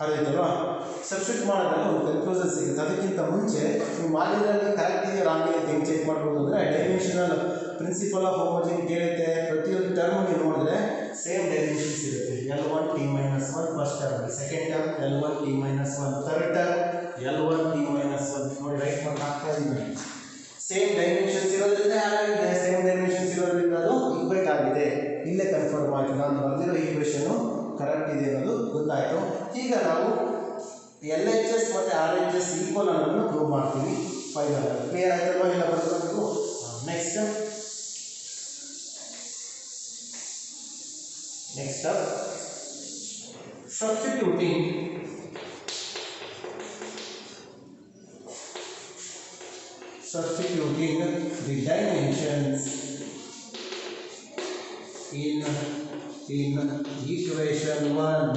ಅರ್ಥಾಯ್ತಲ್ವಾ? ಸಬ್ಸ್ಟಿಟ್ಯೂಟ್ ಮಾಡಿದಾಗ ಒಂದು ಕನ್ಫ್ಯೂಷನ್ ಸಿಗುತ್ತೆ. ಅದಕ್ಕಿಂತ ಮುಂಚೆ ನೀವು ಮಾಡಿದ್ರಲ್ಲಿ ಕರೆಕ್ಟ್ ಇದೆಯಾ ರಾಂಗ್ ಇದೆ ಅಂತ ಹೆಂಗೆ ಚೆಕ್ ಮಾಡ್ಬೋದು ಅಂದರೆ, ಡೈಮೆನ್ಷನಲ್ ಪ್ರಿನ್ಸಿಪಲ್ ಆಫ್ ಹೋಮೋಜೆನಿಟಿ ಹೇಳುತ್ತೆ. ಪ್ರತಿಯೊಂದು ಟರ್ಮ್ ನೀವು ನೋಡಿದ್ರೆ ಸೇಮ್ ಡೈಮೆನ್ಷನ್ಸ್ ಇರುತ್ತೆ. L1 t minus 1 first term, second term L1 t minus 1, third term L1 t minus 1. ನೋಡಿ ರೈಟ್ ಮಾಡಿ ಹಾಕ್ತಾ ಇದ್ದೀನಿ. ಸೇಮ್ ಡೈಮೆನ್ಷನ್ಸ್ ಇರೋದ್ರಿಂದ ಯಾರಾಗಿದೆ? ಸೇಮ್ ಡೈಮೆನ್ಷನ್ಸ್ ಇರೋದ್ರಿಂದ ಅದು ಈಕ್ವೇಟ್ ಆಗಿದೆ. ಇಲ್ಲೇ ಕನ್ಫರ್ಮ್ ಆಯಿತು, ನಾನು ಬರೆದಿರೋ ಈಕ್ವೇಷನ್ನು ಕರೆಕ್ಟ್ ಇದೆ ಅನ್ನೋದು ಗೊತ್ತಾಯಿತು. ಈಗ ನಾವು LHS ಮತ್ತು RHS ಈಕ್ವಲ್ ಅನ್ನೋದನ್ನು ಪ್ರೂವ್ ಮಾಡ್ತೀವಿ. ಫೈನಲ್ ಕ್ಲಿಯರ್ ಆಯ್ತಲ್ವಾ? ಎಲ್ಲ ಬರ್ಕೊಬೇಕು. Next substituting the dimensions in equation 1.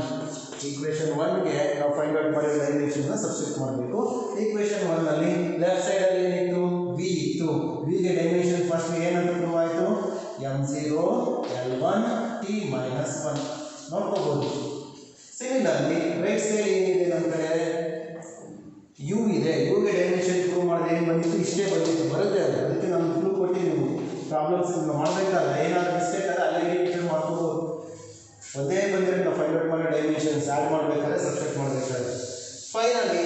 equation 1ಗೆ ನಾವು ಫೈಂಡ್ ಔಟ್ ಮಾಡಿರೋ ಡೈಮೆನ್ಷನ್ನ ಸಬ್ಸ್ಟಿಟ್ಯೂಟ್ ಮಾಡಬೇಕು. equation 1ನಲ್ಲಿ ಲೆಫ್ಟ್ ಸೈಡಲ್ಲಿ ಏನಿತ್ತು? v ಇತ್ತು. vಗೆ ಡೈಮೆನ್ಷನ್ ಫಸ್ಟ್ ಏನಂತ ಪ್ರೂವ್ ಆಯಿತು? m0 L1 t minus 1 ನೋಡ್ಕೋಬೋದು. ಸಿಮಿಲರ್ಲಿ ರೈಟ್ ಸೈಡ್ ಏನಿದೆ ನಮ್ಮ ಕಡೆ? u ಇದೆ. ಯುಗೆ ಡೈಮೆನ್ಷನ್ ಪ್ರೂವ್ ಮಾಡಿದ್ರೆ ಏನು ಬಂದಿತ್ತು? ಇಷ್ಟೇ ಬಂದಿತ್ತು, ಬರುತ್ತೆ ಅದು. ಅದಕ್ಕೆ ನಾನು ಕ್ಲೂ ಕೊಟ್ಟು ನೀವು ಪ್ರಾಬ್ಲಮ್ಸ್ ಮಾಡಬೇಕಲ್ಲ, ಏನಾದರೂ ಮಿಸ್ಟೇಕ್ ಆದರೆ ಅಲ್ಲಿಗೆ ರಿಟರ್ನ್ ಮಾಡ್ಕೋಬೋದು. ಒಂದೇ ಬಂದರೆ ನಾವು ಫೈಂಡ್ ಔಟ್ ಮಾಡೋ ಡೈಮೆನ್ಷನ್ಸ್ ಆ್ಯಡ್ ಮಾಡಬೇಕಾದ್ರೆ ಸಬ್ಸ್ಟ್ರಾಕ್ಟ್ ಮಾಡಬೇಕಾದ್ರೆ. ಫೈನಲಿ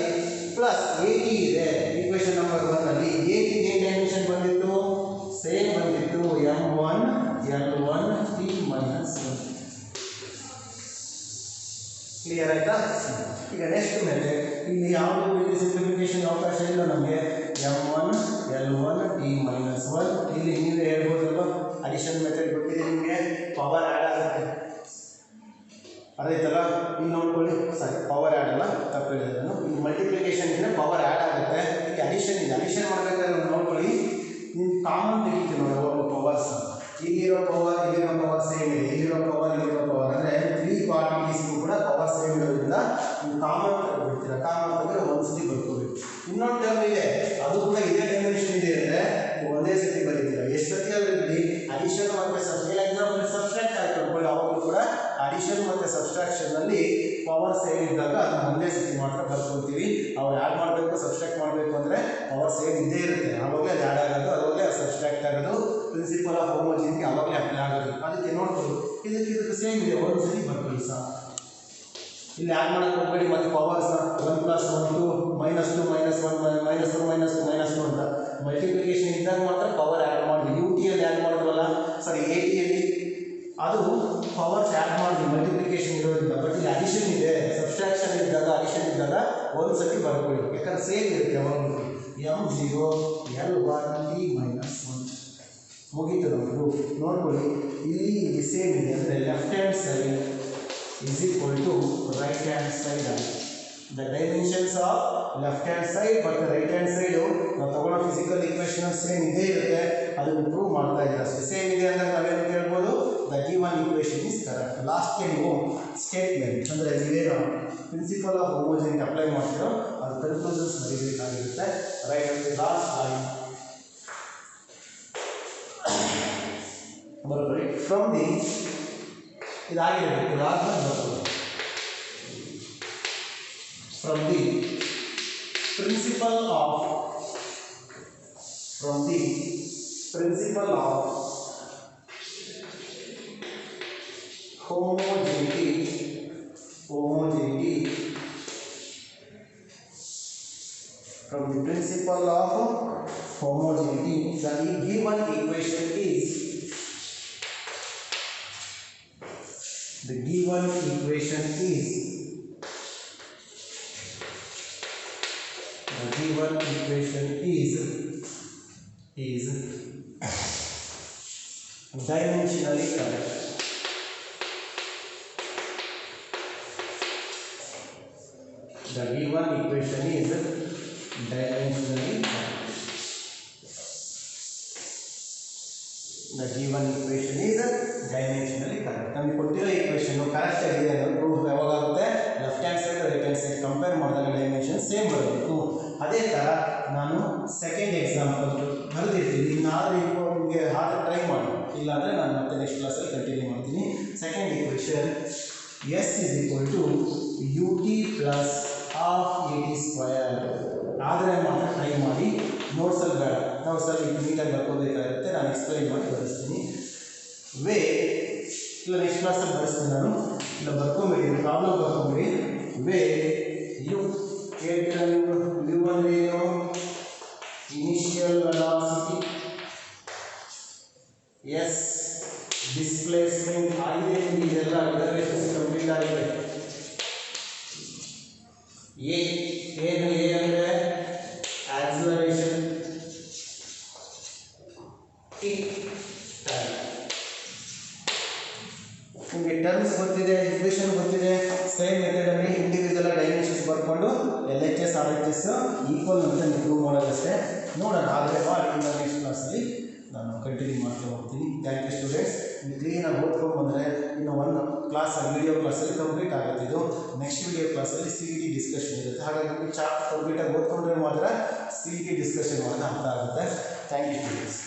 ಪ್ಲಸ್ 80 ಇದೆ ಈಕ್ವೇಷನ್ ನಂಬರ್ 1ನಲ್ಲಿ. 80 ಏನು ಡೈಮೆನ್ಷನ್ ಬಂದಿತ್ತು? ಸೇಮ್ ಬಂದಿತ್ತು, m1 L1 t minus 1. Clear ಆಯ್ತಾ? ಈಗ ನೆಕ್ಸ್ಟ್ ಮೇಲೆ ಇಲ್ಲಿ ಯಾವುದೇ ರೀತಿ ಸಿಂಪ್ಲಿಫಿಕೇಶನ್ ಅವಕಾಶ ಇಲ್ಲ ನಮಗೆ. m1 L1 t minus 1. ಇಲ್ಲಿ ನೀವೇ ಹೇಳ್ಬೋದಲ್ವ, ಅಡಿಷನ್ ಮೆಥಡ್ ಗೊತ್ತಿದೆ ನಿಮಗೆ, ಪವರ್ ಆ್ಯಡ್ ಆಗುತ್ತೆ. ಅದಾಯ್ತಲ್ಲ? ಇಲ್ಲಿ ನೋಡ್ಕೊಳ್ಳಿ, ಸಾರಿ ಪವರ್ ಆ್ಯಡ್ ಅಲ್ಲ, ತಪ್ಪು ಹೇಳಿದೆ ನಾನು. ಇಲ್ಲಿ ಮಲ್ಟಿಪ್ಲಿಕೇಶನ್ ಇದ್ದರೆ ಪವರ್ ಆ್ಯಡ್ ಆಗುತ್ತೆ. ಇಲ್ಲಿ ಅಡಿಷನ್ ಇದೆ. ಅಡಿಷನ್ ಮಾಡಬೇಕಾದ್ರೆ ನೋಡ್ಕೊಳ್ಳಿ, ನೀವು ಕಾಮನ್ ತೆಗಿತೀವಿ ನೋಡಿ ಒಂದು ಪವರ್ಸ್. ಇಲ್ಲಿರೋ ಪವರ್ ಸೇಮ್ ಇದೆ, ಇಲ್ಲಿರೋ ಪವರ್ ಅಂದರೆ 3 ಕ್ವಾಂಟಿಟೀಸ್ಗೂ ಕೂಡ ಪವರ್ ಸೇಮ್ ಇರೋದ್ರಿಂದ ನೀವು ಕಾಮನ್ ಬಿಡ್ತೀರಾ. ಕಾಮನ್ ಅಂದರೆ ಒಂದು ಸತಿ ಬರ್ಕೋಬೇಕು. ಇನ್ನೊಂದು ಟರ್ಮ್ ಇದೆ, ಅದು ಕೂಡ ಇದೇ ಡೈಮೆನ್ಷನ್ ಇದೆ ಅಂದರೆ ಒಂದೇ ಸತಿ ಬರೀತೀರಾ. ಎಷ್ಟು ಸತಿ ಅದರಲ್ಲಿ ಅಡಿಷನ್ ಮತ್ತು ಎಕ್ಸಾಂಪಲ್ ಸಬ್ಸ್ಟ್ರಾಕ್ಟ್ ಆಯ್ತು ಅನ್ಕೊಳ್ಳಿ, ಅವಾಗಲೂ ಕೂಡ ಅಡಿಷನ್ ಮತ್ತು ಸಬ್ಸ್ಟ್ರಾಕ್ಷನ್ನಲ್ಲಿ ಪವರ್ ಸೇಮ್ ಇದ್ದಾಗ ಅದನ್ನ ಒಂದೇ ಸತಿ ಮಾತ್ರ ಬರ್ಕೊಳ್ತೀವಿ. ಅವ್ರು ಆ್ಯಡ್ ಮಾಡಬೇಕು ಸಬ್ಸ್ಟ್ರಾಕ್ಟ್ ಮಾಡಬೇಕು ಅಂದರೆ ಪವರ್ ಸೇಮ್ ಇದ್ದೇ ಇರುತ್ತೆ, ಆವಾಗಲೇ ಅದು ಆ್ಯಡ್ ಆಗೋದು, ಆವಾಗಲೇ ಸಬ್ಸ್ಟ್ರಾಕ್ಟ್ ಆಗೋದು, ಪ್ರಿನ್ಸಿಪಲ್ ಆಫ್ ಹೋಮೋಜಿನಿಟಿ ಆವಾಗಲೇ ಅಪ್ಲೈ ಆಗೋದು. ಅದಕ್ಕೆ ನೋಡ್ಬೋದು ಇದಕ್ಕೆ ಸೇಮ್ ಇದೆ, ಒಂದು ಸತಿ ಬರ್ಕೊಳ್ಳಿ ಸರ್. ಇಲ್ಲಿ ಆ್ಯಡ್ ಮಾಡೋಕ್ಕೆ ಹೋಗಬೇಡಿ, ಮತ್ತು ಪವರ್ಸ್ನ 1 + 1 2 -2 -1 -1 -2 -2 ಅಂತ ಮಲ್ಟಿಪ್ಲಿಕೇಶನ್ ಇದ್ದಾಗ ಮಾತ್ರ ಪವರ್ ಆ್ಯಡ್ ಮಾಡಿದ್ವಿ. ಯು ಟಿಯಲ್ಲಿ ಆ್ಯಡ್ ಮಾಡಿದ್ವಲ್ಲ, ಸಾರಿ ಎ ಟಿಯಲ್ಲಿ ಅದು ಪವರ್ಸ್ ಆ್ಯಡ್ ಮಾಡಿದ್ವಿ ಮಲ್ಟಿಪ್ಲಿಕೇಶನ್ ಇರೋದ್ರಿಂದ. ಬಟ್ ಇಲ್ಲಿ ಅಡಿಷನ್ ಇದೆ, ಸಬ್ಸ್ಟ್ರಾಕ್ಷನ್ ಇದ್ದಾಗ ಅಡಿಷನ್ ಇದ್ದಾಗ ಒಂದು ಸತಿ ಬರ್ಕೊಳ್ಳಿ, ಯಾಕಂದ್ರೆ ಸೇಮ್ ಇರುತ್ತೆ ಯಾವಾಗಲೂ. m0 L1 t -1 ಮುಗೀತು ನಮ್ಮದು. ನೋಡ್ಕೊಳ್ಳಿ ಇಲ್ಲಿ ಸೇಮ್ ಇದೆ, ಅಂದರೆ left hand side is equal to right hand side. The dimensions of left hand side but the right hand side ನಾವು ತಗೊಳ್ಳೋ ಫಿಸಿಕಲ್ ಇಕ್ವೇಷನ್ ಸೇಮ್ ಇದೇ ಇರುತ್ತೆ, ಅದನ್ನು ಪ್ರೂವ್ ಮಾಡ್ತಾ ಇದ್ದೀರಾ ಅಷ್ಟೇ. ಸೇಮ್ ಇದೆ ಅಂದರೆ ನಾವೇನು ಹೇಳ್ಬೋದು, the given equation is correct. ಲಾಸ್ಟ್ಗೆ ನೀವು ಸ್ಟೇಟ್ಮೆಂಟ್ ಅಂದರೆ ನೀವೇನು ಪ್ರಿನ್ಸಿಪಲ್ ಆಫ್ ಹೋಮೋಜಿನಿಟಿ ಅಪ್ಲೈ ಮಾಡ್ತೀರೋ ಅದು ಕನ್ಕ್ಲೂಷನ್ಸ್ ಬರೀಬೇಕಾಗಿರುತ್ತೆ. ರೈಟ್ ಅಂದರೆ ಲಾಸ್ಟ್ ಲೈನ್ ಬರೋಬ್ಬರಿ ಫ್ರಮ್ ದಿ ಇದಾಗಿರಬೇಕು, ಇದಾದ್ಮೇಲೆ ಬರ್ತದೆ. From the principle of homogeneity from the principle of homogeneity, the given equation is dimensionally correct. The given equation is dimensionally correct. ನಮಗೆ ಕೊಟ್ಟಿರೋ ಈಕ್ವೇಷನ್ ಕರೆಕ್ಟ್ ಆಗಿದೆ ಅನ್ನೋದು ಪ್ರೂಫ್ ಯಾವಾಗುತ್ತೆ, left hand side right hand side compare ಮಾಡಿದಾಗ dimension same ಬರಬೇಕು. ಅದೇ ಥರ ನಾನು ಸೆಕೆಂಡ್ ಎಕ್ಸಾಂಪಲ್ ಬರೆದಿರ್ತೀನಿ, ನಾಳೆ ನಿಮಗೆ ಹಾಗೆ ಟ್ರೈ ಮಾಡಿ, ಇಲ್ಲಾಂದರೆ ನಾನು ಮತ್ತೆ ನೆಕ್ಸ್ಟ್ ಕ್ಲಾಸಲ್ಲಿ ಕಂಟಿನ್ಯೂ ಮಾಡ್ತೀನಿ. Second equation S is equal to ut plus half at² ಆದರೆ ಮಾತ್ರ ಟ್ರೈ ಮಾಡಿ, ನೋಟ್ಸಲ್ಲಿ ಬೇಡ, ನಾವು ಸರ್ ಇದು ನೀಟಾಗಿ ಬರ್ಕೋಬೇಕಾಗುತ್ತೆ. ನಾನು ಎಕ್ಸ್ಪ್ಲೈನ್ ಮಾಡಿ ಬರೆಸ್ತೀನಿ. ವೇ ಇಲ್ಲ ನೆಕ್ಸ್ಟ್ ಕ್ಲಾಸಲ್ಲಿ ಬರೆಸ್ತೀನಿ ನಾನು, ಇಲ್ಲ ಬರ್ಕೊಂಬೇಡಿ, ಪ್ರಾಬ್ಲಮ್ ಬರ್ಕೊಂಬೇಡಿ. ವೇ ಯು ಅಂದರೆ ಏನು, ಇನಿಷಿಯಲ್ ವೆಲಾಸಿಟಿ, ಎಸ್ ಡಿಸ್ಪ್ಲೇಸ್ಮೆಂಟ್ ಆಗಿದೆ, ಇದೆಲ್ಲ ರಿಸರ್ವೇಷನ್ಸ್ ಕಂಪ್ಲೀಟ್ ಆಗಿದೆ. ಏನು ಎ ಅಂದರೆ ಆಕ್ಸಲರೇಷನ್, ಟಿ ಟೈಮ್. ನಿಮಗೆ ಟರ್ಮ್ಸ್ ಗೊತ್ತಿದೆ, ಇಕ್ವೇಷನ್ ಗೊತ್ತಿದೆ, ಸೇಮ್ ಮೆಥಡಲ್ಲಿ ಇಂಡಿವಿಜುವಲ್ ಡೈಮೆನ್ಷನ್ಸ್ ಬರ್ಕೊಂಡು LHS RHS ಈಕ್ವಲ್ ಅಂತ ನೀವು ಪ್ರೂವ್ ಮಾಡೋದಷ್ಟೇ. ನೋಡೋಣ, ಆದರೆ ಮಾಡಿ ನೆಕ್ಸ್ಟ್ ಕ್ಲಾಸಲ್ಲಿ ನಾನು ಕಂಟಿನ್ಯೂ ಮಾಡ್ತಾ ಹೋಗ್ತೀನಿ. Thank you students. ನೀವು ಕ್ಲೀನಾಗಿ ಓದ್ಕೊಂಡು ಬಂದರೆ ಇನ್ನು ಒಂದು ಕ್ಲಾಸ್ ವಿಡಿಯೋ ಕ್ಲಾಸಲ್ಲಿ ಕಂಪ್ಲೀಟ್ ಆಗುತ್ತೆ. ಇದು ನೆಕ್ಸ್ಟ್ ವಿಡಿಯೋ ಕ್ಲಾಸಲ್ಲಿ CET ಡಿಸ್ಕಷನ್ ಇರುತ್ತೆ. ಹಾಗಾಗಿ ನಿಮಗೆ ಚಾಪ್ಟರ್ ಕಂಪ್ಲೀಟಾಗಿ ಓದ್ಕೊಂಡ್ರೆ ಮಾತ್ರ CET ಡಿಸ್ಕಷನ್ ಮಾಡೋದು ಅರ್ಥ ಆಗುತ್ತೆ. Thank you students.